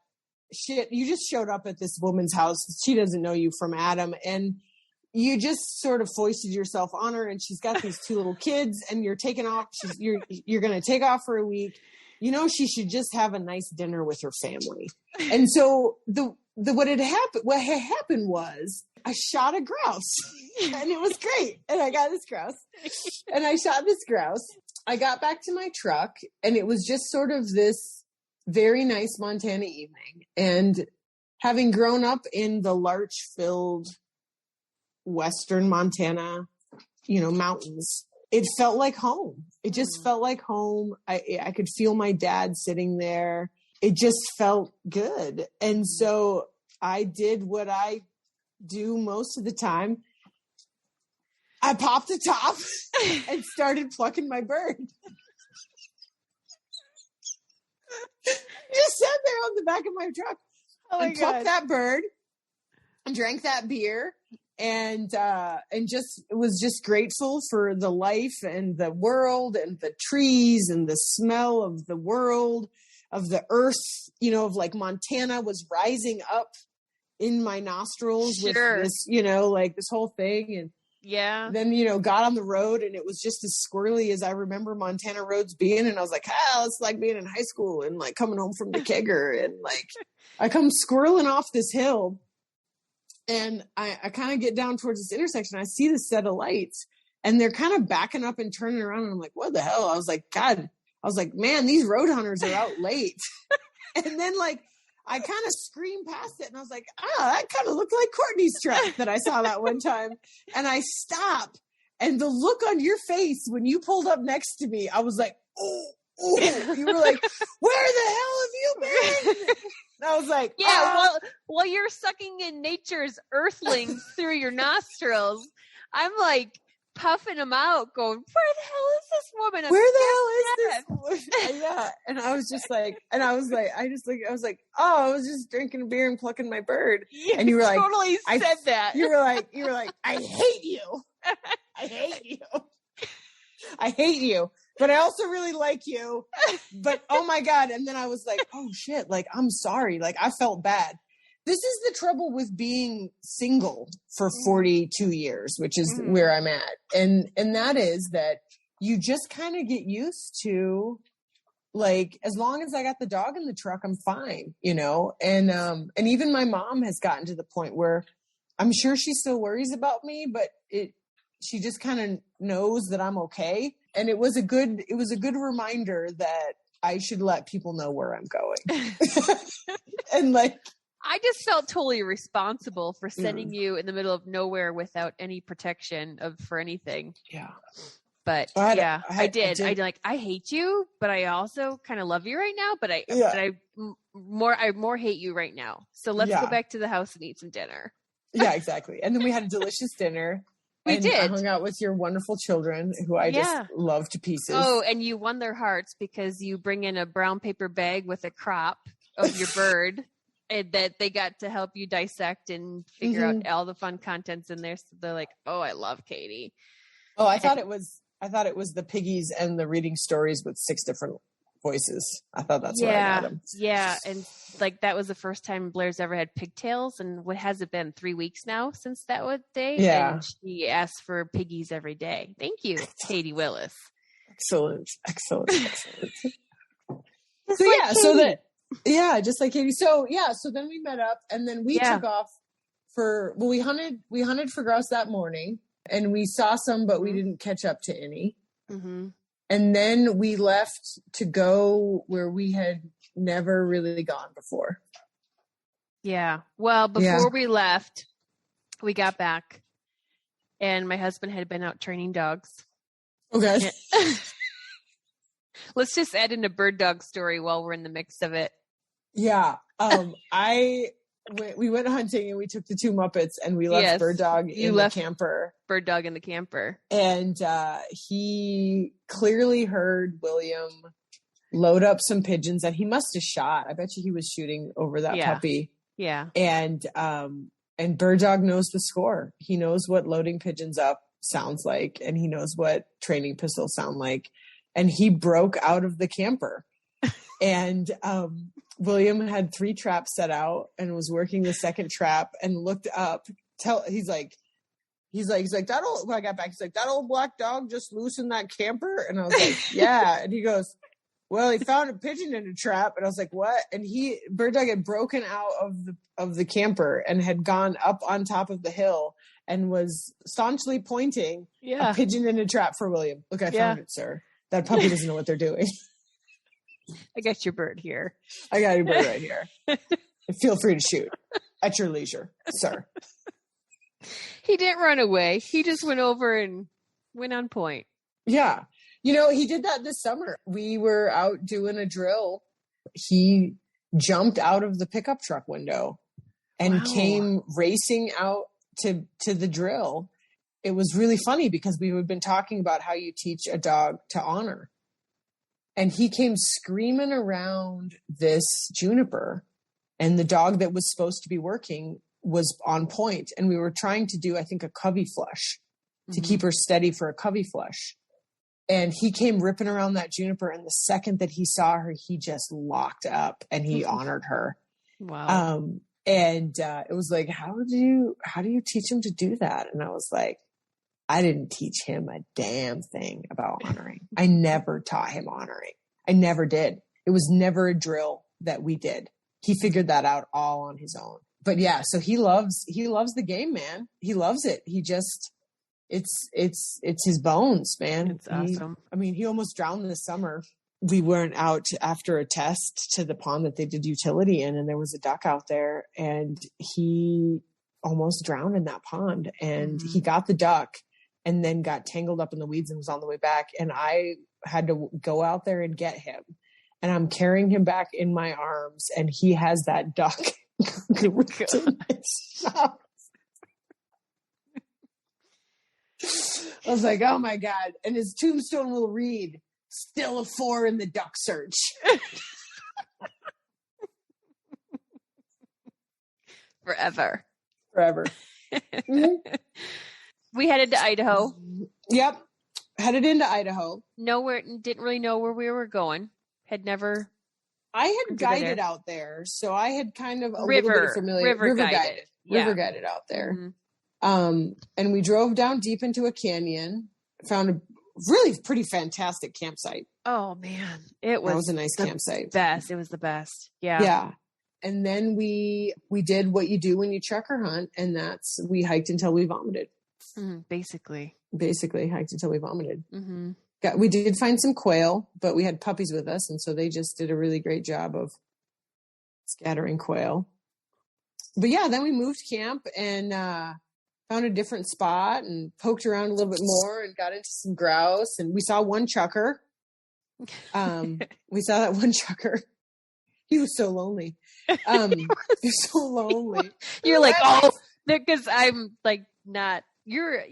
shit, you just showed up at this woman's house. She doesn't know you from Adam, and you just sort of foisted yourself on her, and she's got these 2 little kids, and you're taking off. You're going to take off for a week. she should just have a nice dinner with her family. And so what had happened was I shot a grouse and it was great. And I got this grouse and I shot this grouse. I got back to my truck and it was just sort of this very nice Montana evening. And having grown up in the larch-filled western Montana, mountains, it felt like home. It just felt like home. I could feel my dad sitting there. It just felt good. And so I did what I do most of the time. I popped the top and started plucking my bird. Just sat there on the back of my truck and plucked that bird and drank that beer and just was just grateful for the life and the world and the trees and the smell of the world, of the earth, of like Montana was rising up in my nostrils with this, like this whole thing. And then, got on the road and it was just as squirrely as I remember Montana roads being. And I was like, it's like being in high school and like coming home from the kegger. And like, I come squirreling off this hill and I kind of get down towards this intersection. I see this set of lights and they're kind of backing up and turning around. And I'm like, what the hell? I was like, man, these road hunters are out late. And then like, I kind of screamed past it and I was like, that kind of looked like Courtney's truck that I saw that one time. And I stopped and the look on your face when you pulled up next to me, I was like, oh, you were like, where the hell have you been? And I was like, while you're sucking in nature's earthlings through your nostrils, I'm like puffing them out going, where the hell is this woman? Where the hell is this woman? Yeah. And I was like, I was like, I was just drinking a beer and plucking my bird. And you were like, totally said that. You were like, I hate you. I hate you. I hate you. But I also really like you. But oh my God. And then I was like, oh shit. Like, I'm sorry. Like, I felt bad. This is the trouble with being single for 42 years, which is where I'm at. And that is that you just kind of get used to, like, as long as I got the dog in the truck, I'm fine, and even my mom has gotten to the point where I'm sure she still worries about me, but she just kind of knows that I'm okay. And it was a good reminder that I should let people know where I'm going. And like, I just felt totally responsible for sending you in the middle of nowhere without any protection for anything. Yeah. But I did. I hate you, but I also kind of love you right now. But I more hate you right now. So let's go back to the house and eat some dinner. Yeah, exactly. And then we had a delicious dinner. We did. I hung out with your wonderful children who I just love to pieces. Oh, and you won their hearts because you bring in a brown paper bag with a crop of your bird. And that they got to help you dissect and figure out all the fun contents in there. So they're like, "Oh, I love Katie." Oh, I thought it was the piggies and the reading stories with 6 different voices. I thought that's where I got them. Yeah, and like that was the first time Blair's ever had pigtails. And what has it been? 3 weeks now since that day? Yeah, and she asks for piggies every day. Thank you, Katie Willis. Excellent. So just like Katie. So then we met up and then we took off we hunted for grouse that morning and we saw some, but we didn't catch up to any. Mm-hmm. And then we left to go where we had never really gone before. Yeah. Well, before we left, we got back and my husband had been out training dogs. Okay. Let's just add in a bird dog story while we're in the mix of it. Yeah. We went hunting and we took the 2 Muppets and we left Bird Dog in the camper. Bird Dog in the camper. And he clearly heard William load up some pigeons that he must have shot. I bet you he was shooting over that puppy. Yeah. And Bird Dog knows the score. He knows what loading pigeons up sounds like, and he knows what training pistols sound like. And he broke out of the camper. And William had 3 traps set out and was working the second trap and looked up. He's like, that old, when I got back, he's like, that old black dog just loosened that camper. And I was like, yeah. And he goes, Well, he found a pigeon in a trap, and I was like, what? And Bird Dog had broken out of the camper and had gone up on top of the hill and was staunchly pointing a pigeon in a trap for William. Look, I found it, sir. That puppy doesn't know what they're doing. I got your bird here. I got your bird right here. Feel free to shoot at your leisure, sir. He didn't run away. He just went over and went on point. Yeah. You know, he did that this summer. We were out doing a drill. He jumped out of the pickup truck window and came racing out to the drill. It was really funny because we had been talking about how you teach a dog to honor. And he came screaming around this juniper, and the dog that was supposed to be working was on point. And we were trying to do, I think, a covey flush to keep her steady for a covey flush. And he came ripping around that juniper. And the second that he saw her, he just locked up and he honored her. Wow. And it was like, how do you teach him to do that? And I was like, I didn't teach him a damn thing about honoring. I never taught him honoring. I never did. It was never a drill that we did. He figured that out all on his own. But yeah, so he loves the game, man. He loves it. He just, it's his bones, man. It's awesome. He almost drowned this summer. We went out after a test to the pond that they did utility in, and there was a duck out there, and he almost drowned in that pond. And he got the duck and then got tangled up in the weeds and was on the way back. And I had to go out there and get him. And I'm carrying him back in my arms, and he has that duck. I was like, oh my God. And his tombstone will read, still a 4 in the duck search. Forever. Mm-hmm. We headed to Idaho. Yep. Headed into Idaho. Didn't really know where we were going. I had guided out there, so I had kind of little bit of familiar. River guided. River guided out there. And we drove down deep into a canyon, found a really pretty fantastic campsite. Oh man. That was a nice campsite. It was the best. Yeah. Yeah. And then we did what you do when you trucker hunt, and we hiked until we vomited. Basically hiked until we vomited. Mm-hmm. We did find some quail, but we had puppies with us, and so they just did a really great job of scattering quail. But yeah, then we moved camp and found a different spot and poked around a little bit more and got into some grouse, and we saw one chucker. We saw that one chucker. He was so lonely. He was so lonely. You're like, oh, because I'm like not. You're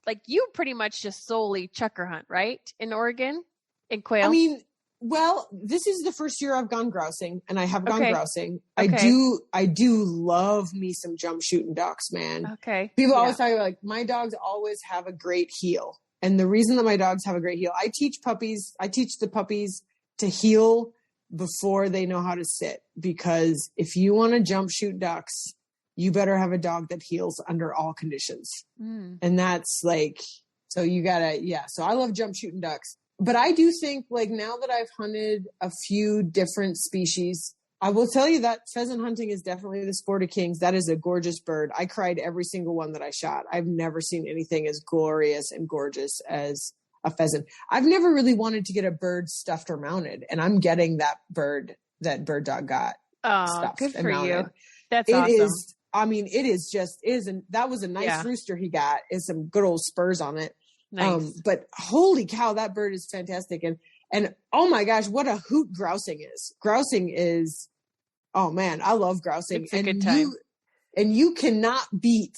like you pretty much just solely chucker hunt, right? In Oregon, in quail. I mean, well, this is the first year I've gone grousing, and I have gone grousing. Okay. I do love me some jump shooting ducks, man. Okay. People always talk about, like, my dogs always have a great heel. And the reason that my dogs have a great heel, I teach the puppies to heel before they know how to sit, because if you want to jump shoot ducks, you better have a dog that heals under all conditions. And that's like, so you gotta, so I love jump shooting ducks. But I do think, like, now that I've hunted a few different species, I will tell you that pheasant hunting is definitely the sport of kings. That is a gorgeous bird. I cried every single one that I shot. I've never seen anything as glorious and gorgeous as a pheasant. I've never really wanted to get a bird stuffed or mounted, and I'm getting that bird dog got stuffed. Good for and mounted. you. That's awesome. And that was a nice rooster he got, is some good old spurs on it. Nice. But holy cow, that bird is fantastic. And oh my gosh, what a hoot grousing is. Grousing is, oh man, I love grousing. It's a good time. You cannot beat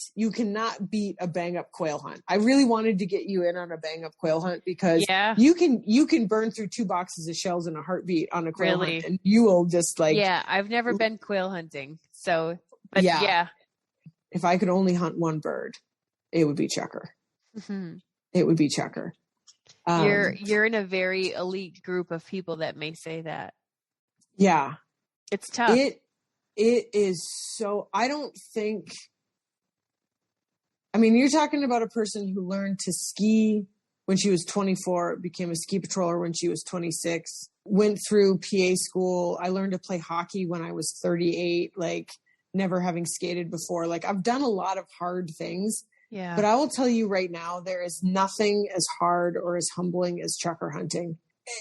a bang up quail hunt. I really wanted to get you in on a bang up quail hunt, because you can burn through 2 boxes of shells in a heartbeat on a quail hunt, and you will just like, I've never been quail hunting. So, but if I could only hunt one bird, it would be chucker. Mm-hmm. It would be chucker. You're in a very elite group of people that may say that. Yeah. It's tough. It is so, you're talking about a person who learned to ski when she was 24, became a ski patroller when she was 26, went through PA school. I learned to play hockey when I was 38, like never having skated before. Like I've done a lot of hard things. Yeah. But I will tell you right now, there is nothing as hard or as humbling as chukar hunting.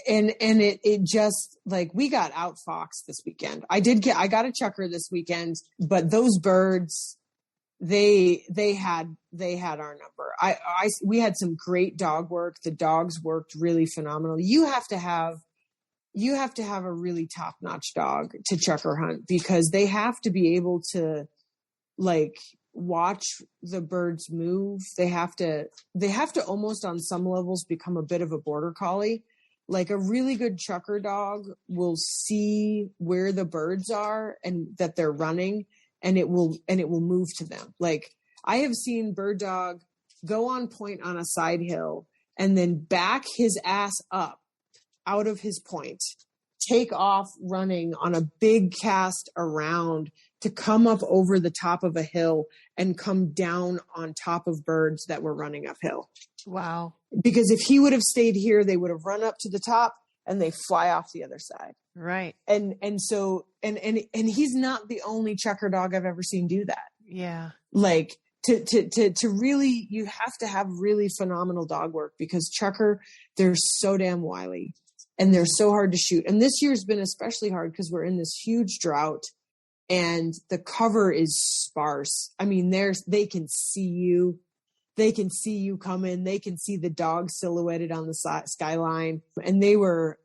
And it just like, we got outfoxed this weekend. I got a chukar this weekend, but those birds, they had our number. We had some great dog work. The dogs worked really phenomenally. You have to have a really top-notch dog to chukar hunt, because they have to be able to like watch the birds move. They have to almost on some levels become a bit of a border collie. Like a really good chukar dog will see where the birds are and that they're running, and it will move to them. Like I have seen bird dog go on point on a side hill and then back his ass up out of his point, take off running on a big cast around to come up over the top of a hill and come down on top of birds that were running uphill. Wow. Because if he would have stayed here, they would have run up to the top and they fly off the other side. Right. And so he's not the only chukar dog I've ever seen do that. Yeah. Like to really, you have to have really phenomenal dog work, because chukar, they're so damn wily and they're so hard to shoot. And this year's been especially hard because we're in this huge drought and the cover is sparse. I mean, they can see you. They can see you coming. They can see the dog silhouetted on the skyline. And they were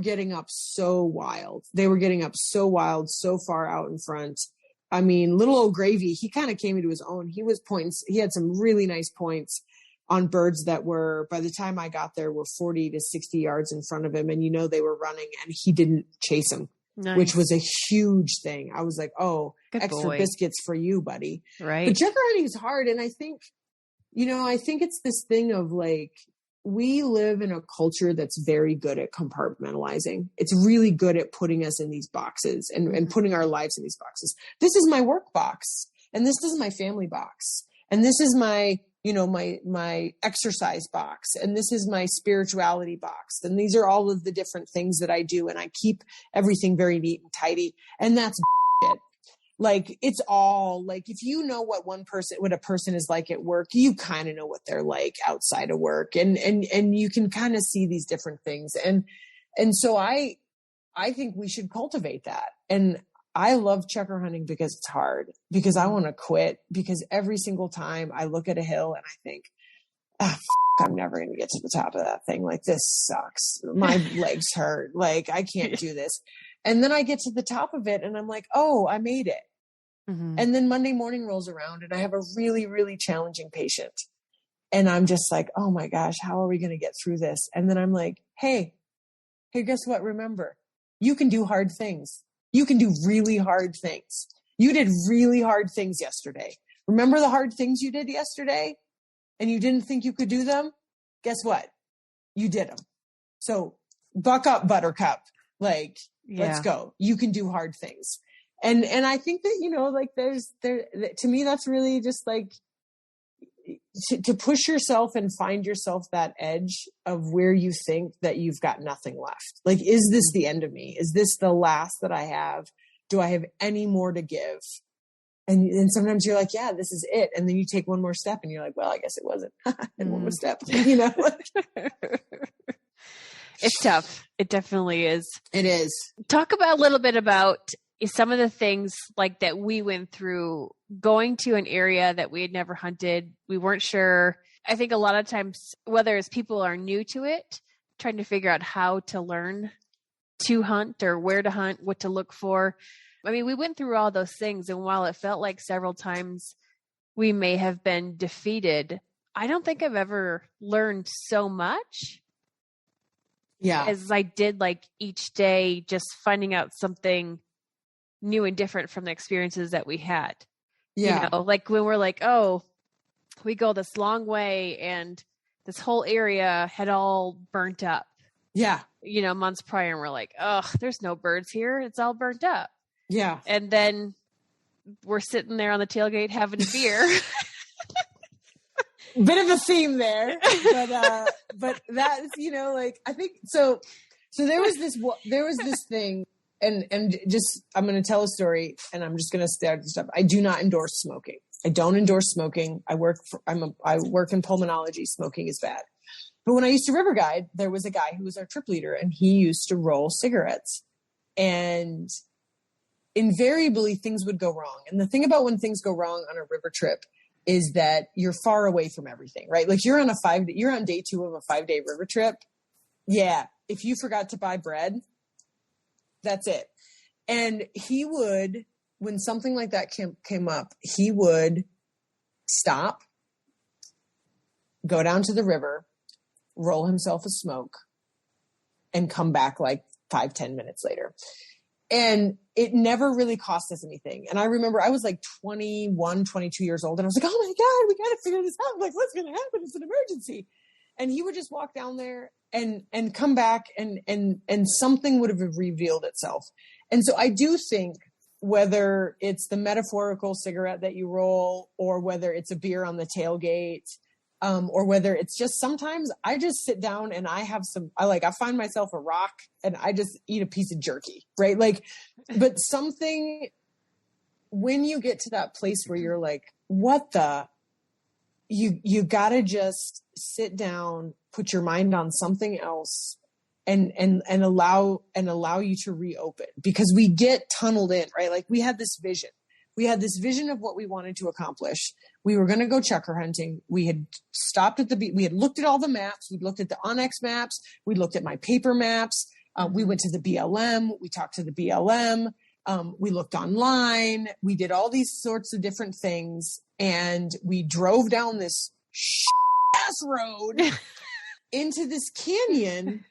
getting up so wild. They were getting up so wild, so far out in front. I mean, little old Gravy, he kind of came into his own. He had some really nice points on birds that were, by the time I got there, were 40 to 60 yards in front of him. And, they were running and he didn't chase them, nice. Which was a huge thing. I was like, oh, good extra boy. Biscuits for you, buddy. Right. But chukar hunting is hard. And I think it's this thing of like, we live in a culture that's very good at compartmentalizing. It's really good at putting us in these boxes and putting our lives in these boxes. This is my work box, and this is my family box, and this is my, my exercise box, and this is my spirituality box. And these are all of the different things that I do. And I keep everything very neat and tidy. And that's shit. Like, it's all like, if you know what a person is like at work, you kind of know what they're like outside of work, and you can kind of see these different things. And so I think we should cultivate that. And I love chukar hunting because it's hard, because I want to quit, because every single time I look at a hill and I think, I'm never going to get to the top of that thing. Like, this sucks. My legs hurt. Like, I can't do this. And then I get to the top of it and I'm like, oh, I made it. Mm-hmm. And then Monday morning rolls around and I have a really, really challenging patient. And I'm just like, oh my gosh, how are we going to get through this? And then I'm like, hey, guess what? Remember, you can do hard things. You can do really hard things. You did really hard things yesterday. Remember the hard things you did yesterday and you didn't think you could do them? Guess what? You did them. So buck up, Buttercup. Like, let's go. You can do hard things. And I think that, like to me, that's really just like to push yourself and find yourself that edge of where you think that you've got nothing left. Like, is this the end of me? Is this the last that I have? Do I have any more to give? And sometimes you're like, yeah, this is it. And then you take one more step and you're like, well, I guess it wasn't. And one more step, It's tough. It definitely is. It is. Talk about a little bit about some of the things like that we went through going to an area that we had never hunted. We weren't sure. I think a lot of times, whether it's people are new to it, trying to figure out how to learn to hunt or where to hunt, what to look for. I mean, we went through all those things. And while it felt like several times we may have been defeated, I don't think I've ever learned so much. Yeah. As I did like each day, just finding out something new and different from the experiences that we had. Yeah. Like when we're like, oh, we go this long way and this whole area had all burnt up. Yeah. Months prior, and we're like, oh, there's no birds here. It's all burnt up. Yeah. And then we're sitting there on the tailgate having a beer. Bit of a theme there, but that's, I think so So there was this thing, and just, I'm going to tell a story, and I'm just going to start this up. I do not endorse smoking. I don't endorse smoking. I work in pulmonology. Smoking is bad. But when I used to river guide, there was a guy who was our trip leader, and he used to roll cigarettes, and invariably things would go wrong. And the thing about when things go wrong on a river trip is that you're far away from everything, right? Like you're on day 2 of a 5-day river trip. Yeah. If you forgot to buy bread, that's it. And he would, when something like that came up, he would stop, go down to the river, roll himself a smoke, and come back like 5-10 minutes later. And it never really cost us anything. And I remember I was like 21, 22 years old. And I was like, oh my God, we got to figure this out. Like, what's going to happen? It's an emergency. And he would just walk down there and come back and something would have revealed itself. And so I do think whether it's the metaphorical cigarette that you roll, or whether it's a beer on the tailgate, or whether it's just sometimes I just sit down and I find myself a rock and I just eat a piece of jerky, right? Like, but something, when you get to that place where you're like, you gotta just sit down, put your mind on something else and allow you to reopen, because we get tunneled in, right? Like we had this vision of what we wanted to accomplish. We were going to go chukar hunting. We had stopped at we had looked at all the maps. We looked at the Onyx maps. We looked at my paper maps. We went to the BLM. We talked to the BLM. We looked online. We did all these sorts of different things. And we drove down this ass road into this canyon.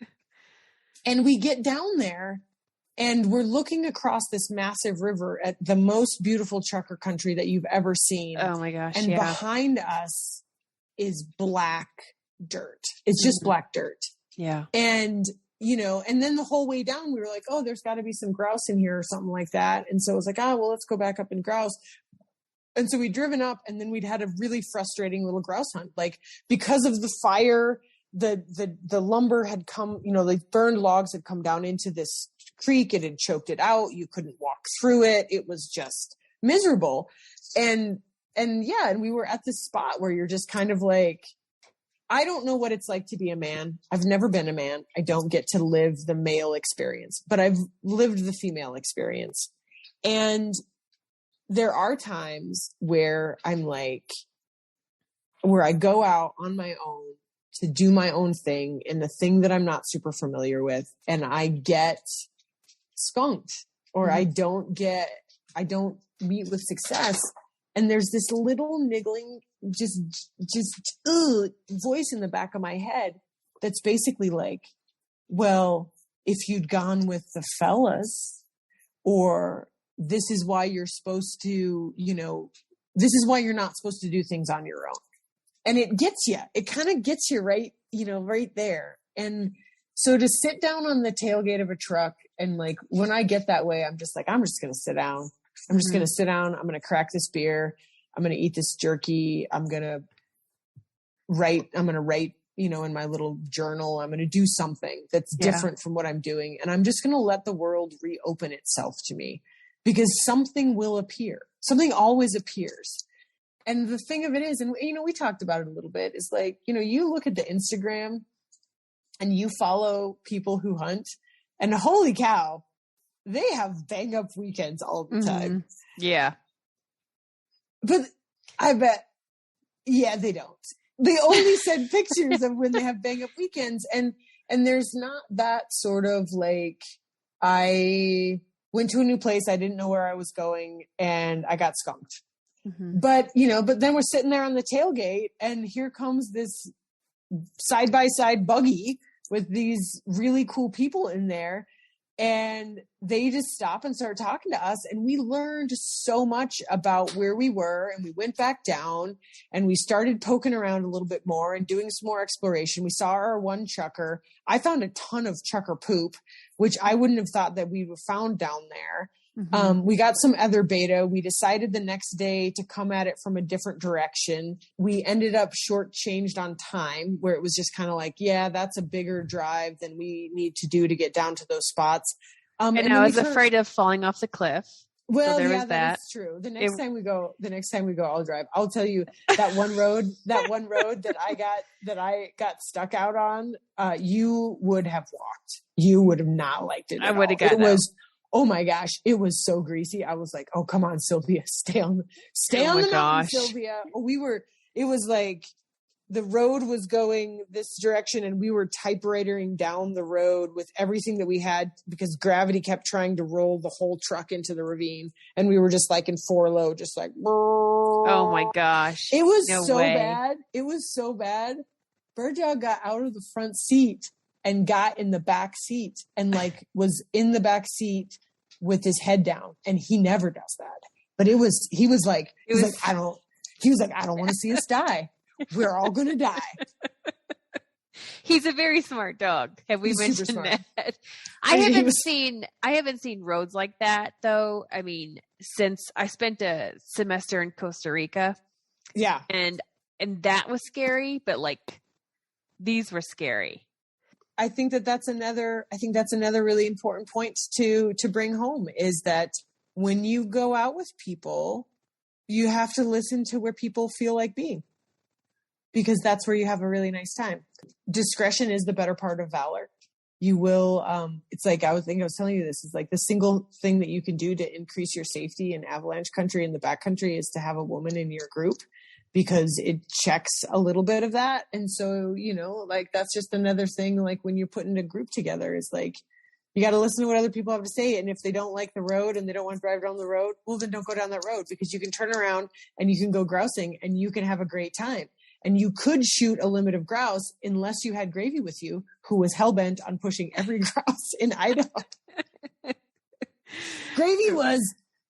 And we get down there. And we're looking across this massive river at the most beautiful chukar country that you've ever seen. Oh my gosh. And behind us is black dirt. It's just black dirt. Yeah. And, and then the whole way down, we were like, oh, there's got to be some grouse in here or something like that. And so it was like, let's go back up and grouse. And so we'd driven up, and then we'd had a really frustrating little grouse hunt. Like, because of the fire, the lumber had come, like burned logs had come down into this creek. It had choked it out. You couldn't walk through it. It was just miserable. And we were at this spot where you're just kind of like, I don't know what it's like to be a man. I've never been a man. I don't get to live the male experience, but I've lived the female experience. And there are times where I'm like, where I go out on my own to do my own thing in the thing that I'm not super familiar with, and I get skunked, or I don't meet with success. And there's this little niggling, just voice in the back of my head that's basically like, well, if you'd gone with the fellas, or this is why you're supposed to, this is why you're not supposed to do things on your own. And it gets you. It kind of gets you right, right there. And so to sit down on the tailgate of a truck, and like, when I get that way, I'm just like, I'm just going to sit down. I'm just going to sit down. I'm going to crack this beer. I'm going to eat this jerky. I'm going to write, in my little journal. I'm going to do something that's different from what I'm doing. And I'm just going to let the world reopen itself to me, because something will appear. Something always appears. And the thing of it is, and we talked about it a little bit, is like, you look at the Instagram and you follow people who hunt, and holy cow, they have bang up weekends all the time. Yeah. But I bet, they don't. They only send pictures of when they have bang up weekends. And there's not that sort of like, I went to a new place, I didn't know where I was going, and I got skunked. But then we're sitting there on the tailgate, and here comes this side-by-side buggy with these really cool people in there. And they just stop and start talking to us. And we learned so much about where we were, and we went back down and we started poking around a little bit more and doing some more exploration. We saw our one chukar. I found a ton of chukar poop, which I wouldn't have thought that we would have found down there. Mm-hmm. We got some other beta. We decided the next day to come at it from a different direction. We ended up shortchanged on time, where it was just kind of like, yeah, that's a bigger drive than we need to do to get down to those spots. And I was afraid of falling off the cliff. Well, so yeah, that is true. The next time we go, I'll drive. I'll tell you that one road that I got stuck out on, you would have walked. You would have not liked it. I would have got it. Oh my gosh, it was so greasy. I was like, oh, come on, Sylvia, stay on the mountain, Sylvia. It was like the road was going this direction and we were typewritering down the road with everything that we had because gravity kept trying to roll the whole truck into the ravine. And we were just like in 4-low, just like, oh my gosh. It was bad. It was so bad. Bird Dog got out of the front seat and got in the back seat and like was in the back seat with his head down. And he never does that. But he was like, I don't want to see us die. We're all going to die. He's a very smart dog. Have we mentioned that? I haven't seen roads like that though. I mean, since I spent a semester in Costa Rica. Yeah. And that was scary, but like these were scary. I think that's another really important point to bring home is that when you go out with people, you have to listen to where people feel like being. Because that's where you have a really nice time. Discretion is the better part of valor. You will, it's like, I was telling you this is like the single thing that you can do to increase your safety in avalanche country in the backcountry is to have a woman in your group because it checks a little bit of that. And so, like, that's just another thing. Like when you're putting a group together is like, you got to listen to what other people have to say. And if they don't like the road and they don't want to drive down the road, well, then don't go down that road because you can turn around and you can go grousing and you can have a great time. And you could shoot a limit of grouse unless you had Gravy with you, who was hellbent on pushing every grouse in Idaho. Gravy was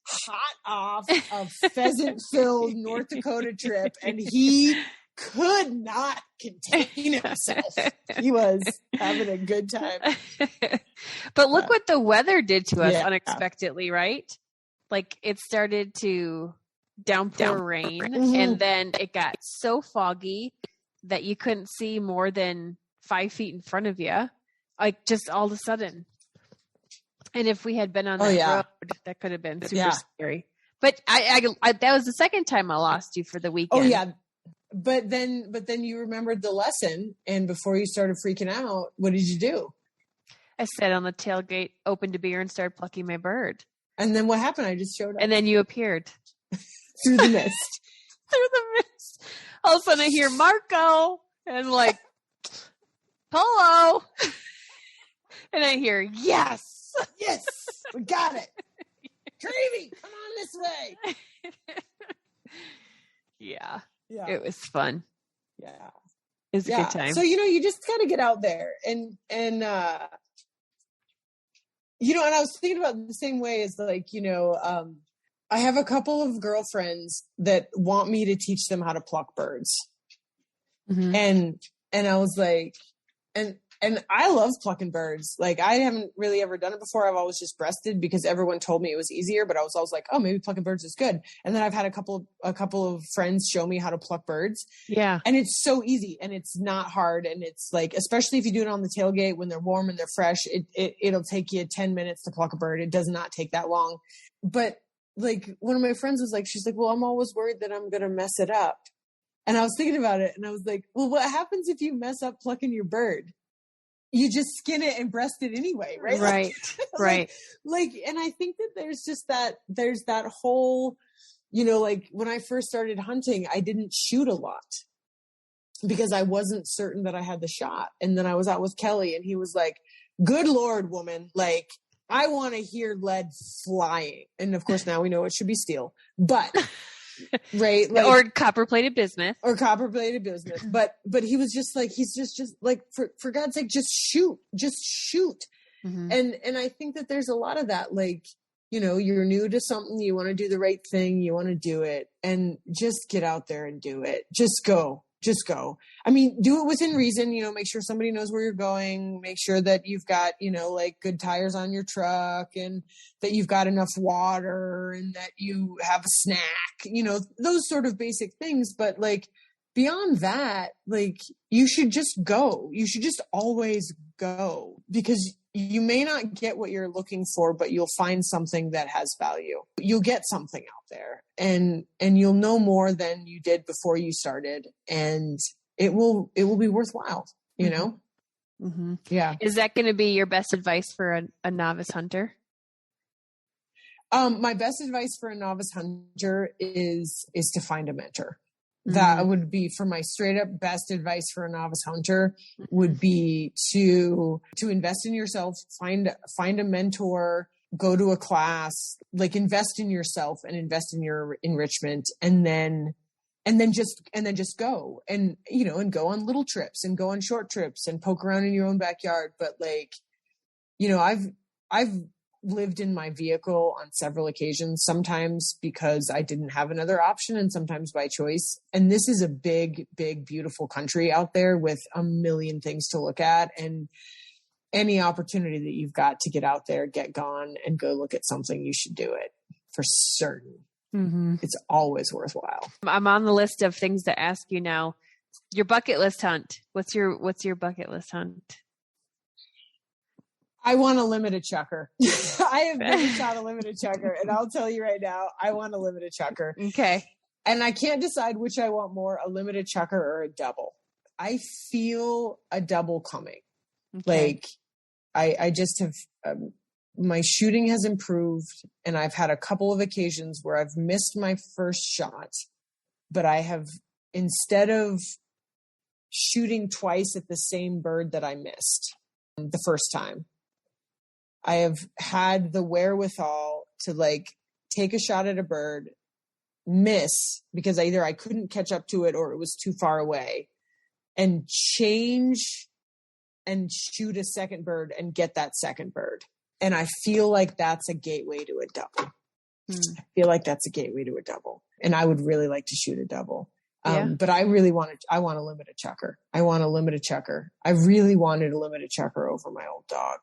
hot off a pheasant-filled North Dakota trip, and he could not contain himself. He was having a good time. But look what the weather did to us unexpectedly, right? Like it started to downpour rain, Mm-hmm. and then it got so foggy that you couldn't see more than 5 feet in front of you, like just all of a sudden. And if we had been on that road, that could have been super scary. But I that was the second time I lost you for the weekend. Oh yeah, but then you remembered the lesson, and before you started freaking out, what did you do? I sat on the tailgate, opened a beer, and started plucking my bird. And then what happened? I just showed up, and then you appeared. Through the mist. All of a sudden I hear Marco and like, Polo. And I hear, yes, we got it. Gravy, come on this way. Yeah, it was fun. Yeah. It was a good time. So, you just got to get out there and and I was thinking about the same way as like, I have a couple of girlfriends that want me to teach them how to pluck birds. Mm-hmm. And I was like, and I love plucking birds. Like I haven't really ever done it before. I've always just breasted because everyone told me it was easier, but I was always like, oh, maybe plucking birds is good. And then I've had a couple of friends show me how to pluck birds. Yeah. And it's so easy and it's not hard. And it's like, especially if you do it on the tailgate when they're warm and they're fresh, it'll take you 10 minutes to pluck a bird. It does not take that long. But like one of my friends was like, she's like, well, I'm always worried that I'm going to mess it up. And I was thinking about it and I was like, well, what happens if you mess up plucking your bird? You just skin it and breast it anyway, right? Right. Right. Like, and I think that there's that whole, like when I first started hunting, I didn't shoot a lot because I wasn't certain that I had the shot. And then I was out with Kelly and he was like, good Lord, woman, like, I want to hear lead flying. And of course, now we know it should be steel, but right. Like, or copper plated bismuth. But he was just like, he's just like, for God's sake, just shoot. Mm-hmm. And I think that there's a lot of that, like, you're new to something. You want to do the right thing. You want to do it and just get out there and do it. Just go. just go. I mean, do it within reason, you know, make sure somebody knows where you're going, make sure that you've got, you know, like good tires on your truck and that you've got enough water and that you have a snack, you know, those sort of basic things. But like beyond that, like you should just go. You should just always go, because you may not get what you're looking for, but you'll find something that has value. You'll get something out there and you'll know more than you did before you started, and it will be worthwhile, you know? Mm-hmm. Yeah. Is that going to be your best advice for a novice hunter? My best advice for a novice hunter is to find a mentor. That would be, for my straight up best advice for a novice hunter, would be to invest in yourself, find a mentor, go to a class, like invest in yourself and invest in your enrichment, and then just go, and, you know, and go on little trips and go on short trips and poke around in your own backyard. But like, you know, I've lived in my vehicle on several occasions, sometimes because I didn't have another option and sometimes by choice. And this is a big, big, beautiful country out there with a million things to look at, and any opportunity that you've got to get out there, get gone and go look at something, you should do it for certain. Mm-hmm. It's always worthwhile. I'm on the list of things to ask you now. Your bucket list hunt. What's your bucket list hunt? I want a limited chucker. I have never shot a limited chucker, and I'll tell you right now, I want a limited chucker. Okay. And I can't decide which I want more, a limited chucker or a double. I feel a double coming. Okay. Like I just have, my shooting has improved, and I've had a couple of occasions where I've missed my first shot, but I have, instead of shooting twice at the same bird that I missed the first time, I have had the wherewithal to like take a shot at a bird, miss because either I couldn't catch up to it or it was too far away, and change and shoot a second bird and get that second bird. And I feel like that's a gateway to a double. I feel like that's a gateway to a double. And I would really like to shoot a double. But I really want a limited chucker. I want a limited chucker. I really wanted a limited chucker over my old dog.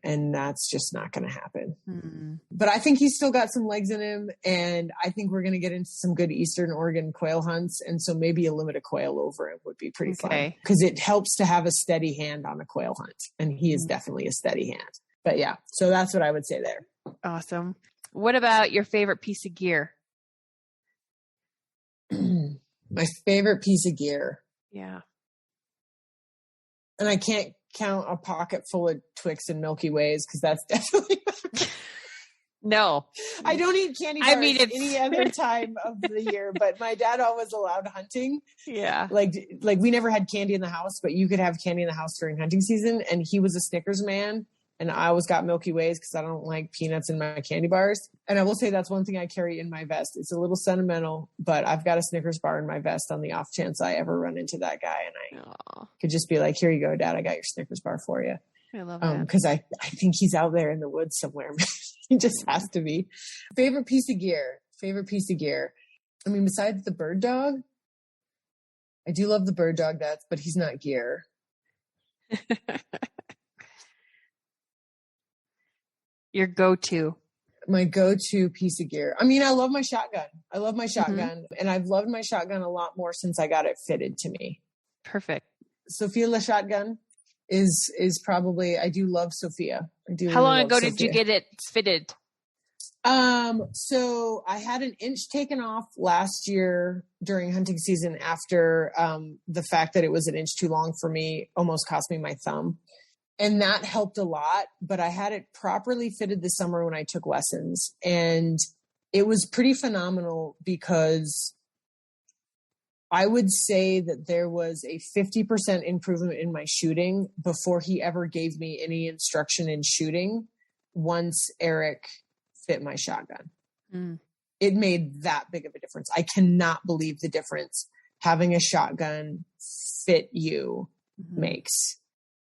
And that's just not going to happen. Mm-hmm. But I think he's still got some legs in him, and I think we're going to get into some good Eastern Oregon quail hunts. And so maybe a limited quail over him would be pretty fun, because it helps to have a steady hand on a quail hunt. And he is definitely a steady hand. But yeah, so that's what I would say there. Awesome. What about your favorite piece of gear? My favorite piece of gear. Yeah. And I can't count a pocket full of Twix and Milky Ways, because that's definitely no. I don't eat candy bars any other time of the year, but my dad always allowed hunting. Yeah. Like we never had candy in the house, but you could have candy in the house during hunting season, and he was a Snickers man. And I always got Milky Ways because I don't like peanuts in my candy bars. And I will say that's one thing I carry in my vest. It's a little sentimental, but I've got a Snickers bar in my vest on the off chance I ever run into that guy. And I could just be like, here you go, Dad. I got your Snickers bar for you. I love that. Because I think he's out there in the woods somewhere. He just has to be. Favorite piece of gear. I mean, besides the bird dog, I do love the bird dog, but he's not gear. Your go-to. My go-to piece of gear. I mean, I love my shotgun. And I've loved my shotgun a lot more since I got it fitted to me. Perfect. Sophia La shotgun is probably, I do love Sophia. How long ago did you get it fitted? So I had an inch taken off last year during hunting season after the fact that it was an inch too long for me almost cost me my thumb. And that helped a lot, but I had it properly fitted this summer when I took lessons, and it was pretty phenomenal, because I would say that there was a 50% improvement in my shooting before he ever gave me any instruction in shooting once Eric fit my shotgun. It made that big of a difference. I cannot believe the difference having a shotgun fit you makes.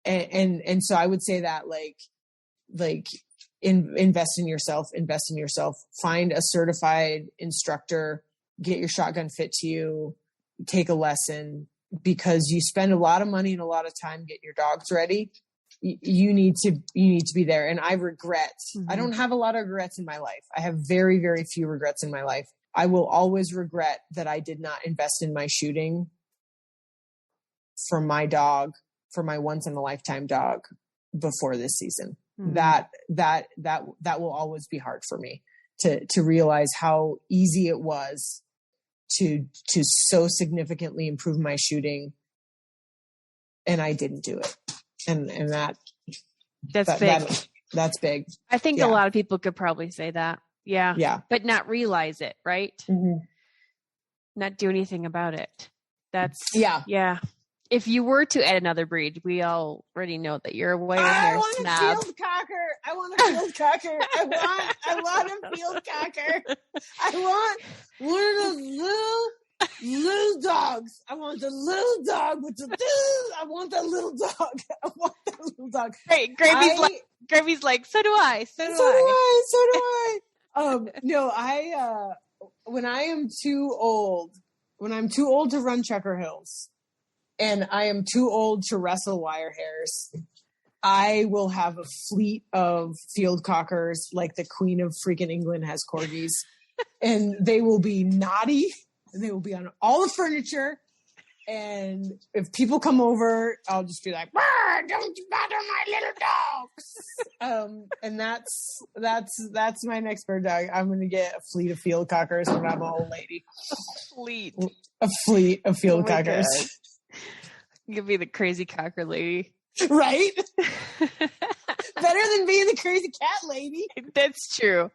And so I would say that invest in yourself, find a certified instructor, get your shotgun fit to you, take a lesson, because you spend a lot of money and a lot of time getting your dogs ready. You need to be there. And I regret, I don't have a lot of regrets in my life. I have very, very few regrets in my life. I will always regret that I did not invest in my shooting for my dog, for my once in a lifetime dog before this season. That will always be hard for me to realize how easy it was to so significantly improve my shooting. And I didn't do it. And that's big. That's big. I think a lot of people could probably say that. Yeah. Yeah. But not realize it, right? Mm-hmm. Not do anything about it. That's, yeah. If you were to add another breed, we already know that you're a wire hair snob. I want a field cocker. I want a field cocker. I want one of those little dogs. I want the little dog with the I want that little dog. I want that little dog. Hey, Gravy's like, so do I. No, when I'm too old to run Checker Hills, and I am too old to wrestle wire hairs, I will have a fleet of field cockers like the Queen of freaking England has corgis. And they will be naughty, and they will be on all the furniture. And if people come over, I'll just be like, don't you bother my little dogs. And that's my next bird dog. I'm going to get a fleet of field cockers when I'm an old lady. A fleet of field cockers. God. You could be the crazy cocker lady. Right? Better than being the crazy cat lady. That's true.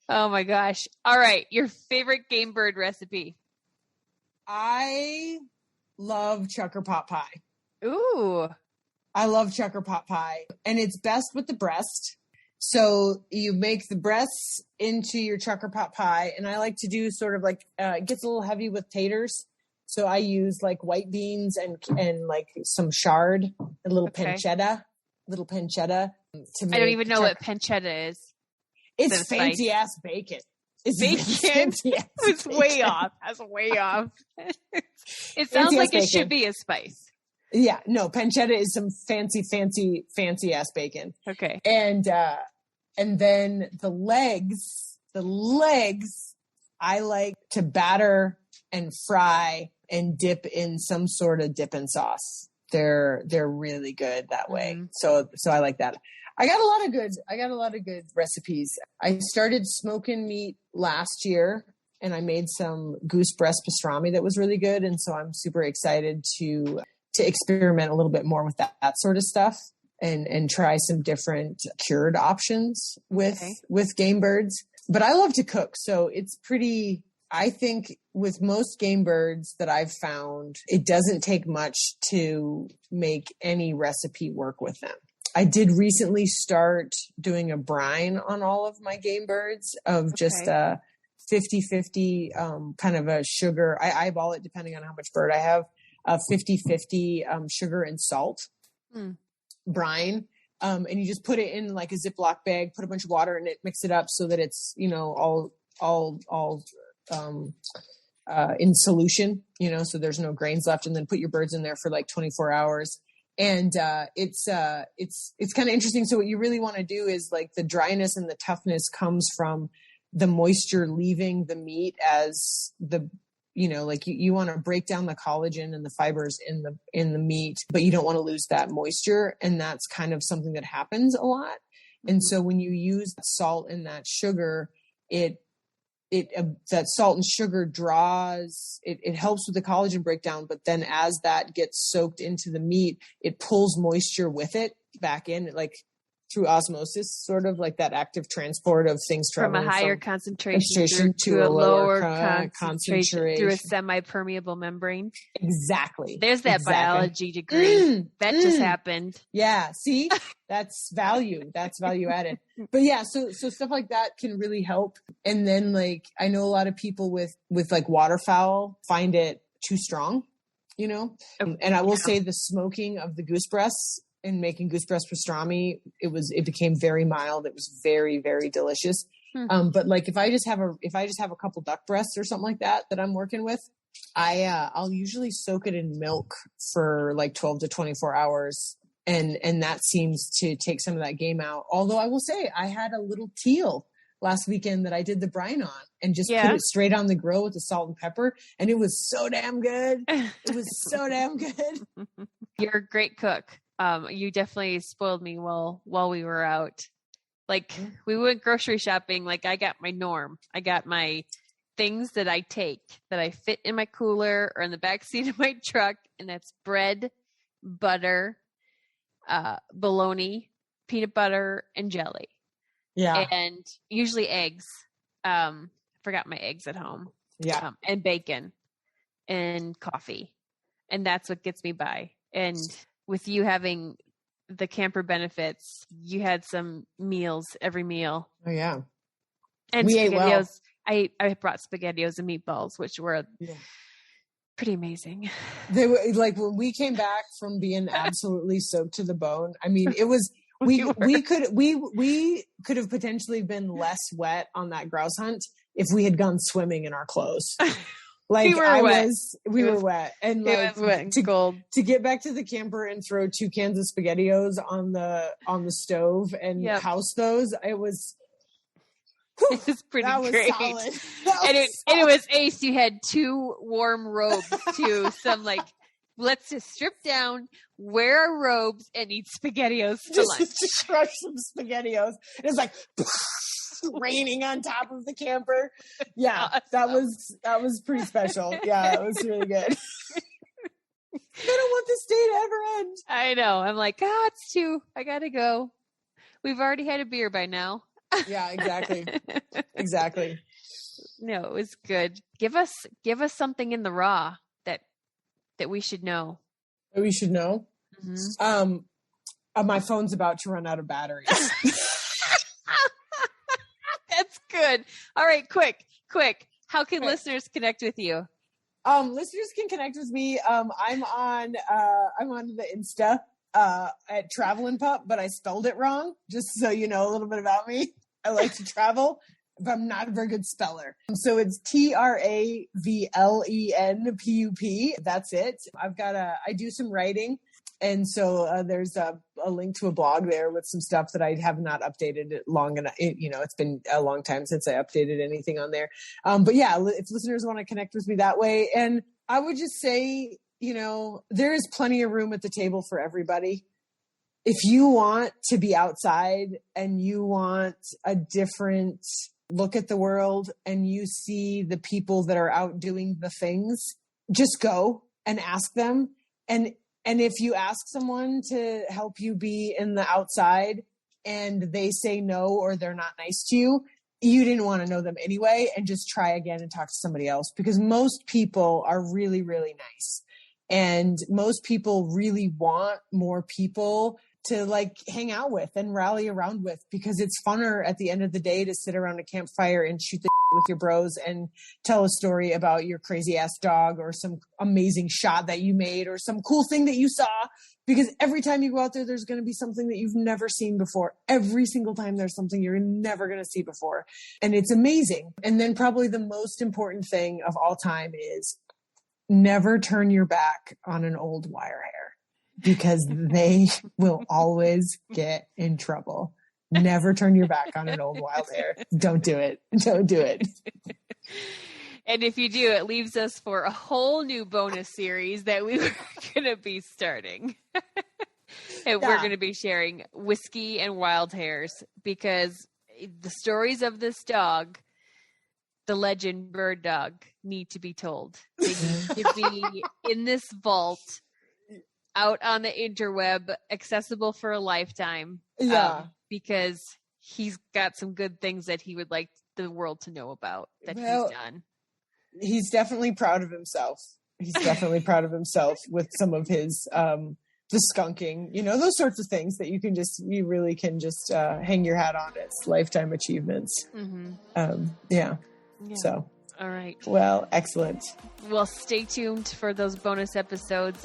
Oh my gosh. All right. Your favorite game bird recipe? I love chucker pot pie. Ooh. I love chucker pot pie. And it's best with the breast. So you make the breasts into your chucker pot pie. And I like to do sort of like, it gets a little heavy with taters. So I use like white beans and like some chard, a little pancetta to make. I don't even know what pancetta is. It's fancy ass bacon. It's bacon. It's way off. That's way off. It sounds like it should be a spice. Yeah, no, pancetta is some fancy ass bacon. Okay. And then the legs, I like to batter and fry and dip in some sort of dipping sauce. They're really good that way. So I like that. I got a lot of good recipes. I started smoking meat last year, and I made some goose breast pastrami that was really good. And so I'm super excited to experiment a little bit more with that sort of stuff and try some different cured options with game birds. But I love to cook. So it's pretty, I think with most game birds that I've found, it doesn't take much to make any recipe work with them. I did recently start doing a brine on all of my game birds of just 50-50 kind of a sugar. I eyeball it depending on how much bird I have. 50-50 sugar and salt brine. And you just put it in like a Ziploc bag, put a bunch of water in it, mix it up so that it's, all in solution, so there's no grains left, and then put your birds in there for like 24 hours. And it's kind of interesting. So what you really want to do is like the dryness and the toughness comes from the moisture leaving the meat as the, like you want to break down the collagen and the fibers in the meat, but you don't want to lose that moisture. And that's kind of something that happens a lot. And so when you use salt and that sugar, that salt and sugar draws, it helps with the collagen breakdown, but then as that gets soaked into the meat, it pulls moisture with it back in, like through osmosis, sort of like that active transport of things from a higher concentration to a lower concentration through a semi-permeable membrane. Exactly. There's that biology degree that just happened. Yeah. See, that's value. That's value added. But yeah, so stuff like that can really help. And then like, I know a lot of people with like waterfowl find it too strong, and I will say the smoking of the goose breasts and making goose breast pastrami, it became very mild. It was very, very delicious. But like if I just have a couple duck breasts or something like that I'm working with, I'll usually soak it in milk for like 12 to 24 hours. And that seems to take some of that game out. Although I will say I had a little teal last weekend that I did the brine on and just put it straight on the grill with the salt and pepper. And it was so damn good. It was so damn good. You're a great cook. You definitely spoiled me while we were out. Like we went grocery shopping. Like I got my norm. I got my things that I take that I fit in my cooler or in the back seat of my truck. And that's bread, butter, bologna, peanut butter, and jelly. Yeah. And usually eggs. Forgot my eggs at home. Yeah. And bacon and coffee. And that's what gets me by. And with you having the camper benefits, you had some meals every meal. Oh yeah. And we SpaghettiOs. ate well. I brought SpaghettiOs and meatballs, which were pretty amazing. They were like when we came back from being absolutely soaked to the bone. I mean, it was we could have potentially been less wet on that grouse hunt if we had gone swimming in our clothes. Like we were wet, and like it was wet and cold. To get back to the camper and throw 2 cans of SpaghettiOs on the stove and house those, it was. It was pretty great. Solid. It was ace. You had 2 warm robes too. Some like, let's just strip down, wear our robes, and eat SpaghettiOs for lunch. Just crush some SpaghettiOs. And it's like raining on top of the camper. Yeah, awesome. that was pretty special. Yeah, it was really good. I don't want this day to ever end. I know. I'm like, it's 2. I gotta go. We've already had a beer by now. Yeah, exactly. Exactly. No, it was good. Give us something in the raw that we should know. That we should know? Mm-hmm. My phone's about to run out of batteries. That's good. All right, quick. How can listeners connect with you? Listeners can connect with me. I'm on the Insta at Travelin' Pup, but I spelled it wrong, just so you know a little bit about me. I like to travel, but I'm not a very good speller. So it's TravellenPup. That's it. I do some writing. And so there's a link to a blog there with some stuff that I have not updated long enough. It's been a long time since I updated anything on there. But yeah, if listeners want to connect with me that way, and I would just say, there is plenty of room at the table for everybody. If you want to be outside and you want a different look at the world and you see the people that are out doing the things, just go and ask them. And if you ask someone to help you be in the outside and they say no, or they're not nice to you, you didn't want to know them anyway, and just try again and talk to somebody else, because most people are really, really nice. And most people really want more people to like hang out with and rally around with, because it's funner at the end of the day to sit around a campfire and shoot the with your bros and tell a story about your crazy ass dog or some amazing shot that you made or some cool thing that you saw. Because every time you go out there, there's going to be something that you've never seen before. Every single time there's something you're never going to see before. And it's amazing. And then probably the most important thing of all time is never turn your back on an old wire hair, because they will always get in trouble. Never turn your back on an old wild hair. Don't do it. Don't do it. And if you do, it leaves us for a whole new bonus series that we were going to be starting. And we're going to be sharing whiskey and wild hairs, because the stories of this dog, the legend bird dog, need to be told. They need to be in this vault, out on the interweb, accessible for a lifetime. Yeah. Because he's got some good things that he would like the world to know about that he's done. He's definitely proud of himself. He's definitely proud of himself with some of his, the skunking, those sorts of things that you really can just hang your hat on. It's lifetime achievements. Mm-hmm. Yeah. So. All right. Well, excellent. Well, stay tuned for those bonus episodes.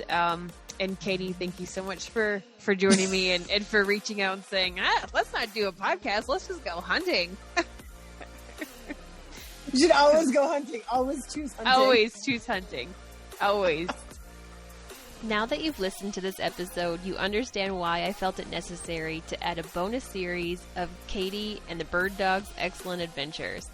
And Katie, thank you so much for joining me and for reaching out and saying, let's not do a podcast. Let's just go hunting. You should always go hunting. Always choose hunting. Always choose hunting. Always. Now that you've listened to this episode, you understand why I felt it necessary to add a bonus series of Katie and the bird dog's excellent adventures.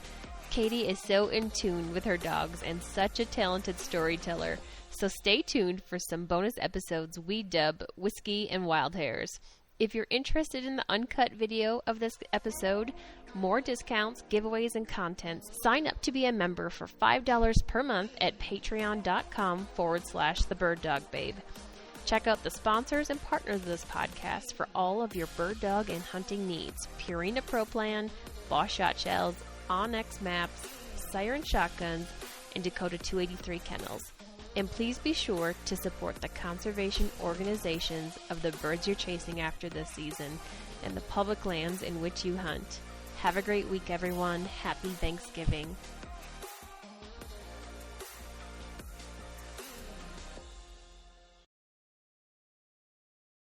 Katie is so in tune with her dogs and such a talented storyteller, so stay tuned for some bonus episodes we dub Whiskey and Wild Hairs. If you're interested in the uncut video of this episode, more discounts, giveaways, and contents, sign up to be a member for $5 per month at patreon.com/thebirddogbabe. Check out the sponsors and partners of this podcast for all of your bird dog and hunting needs. Purina Pro Plan, Boss Shotshells, Onyx Maps, Siren Shotguns, and Dakota 283 Kennels. And please be sure to support the conservation organizations of the birds you're chasing after this season and the public lands in which you hunt. Have a great week, everyone. Happy Thanksgiving.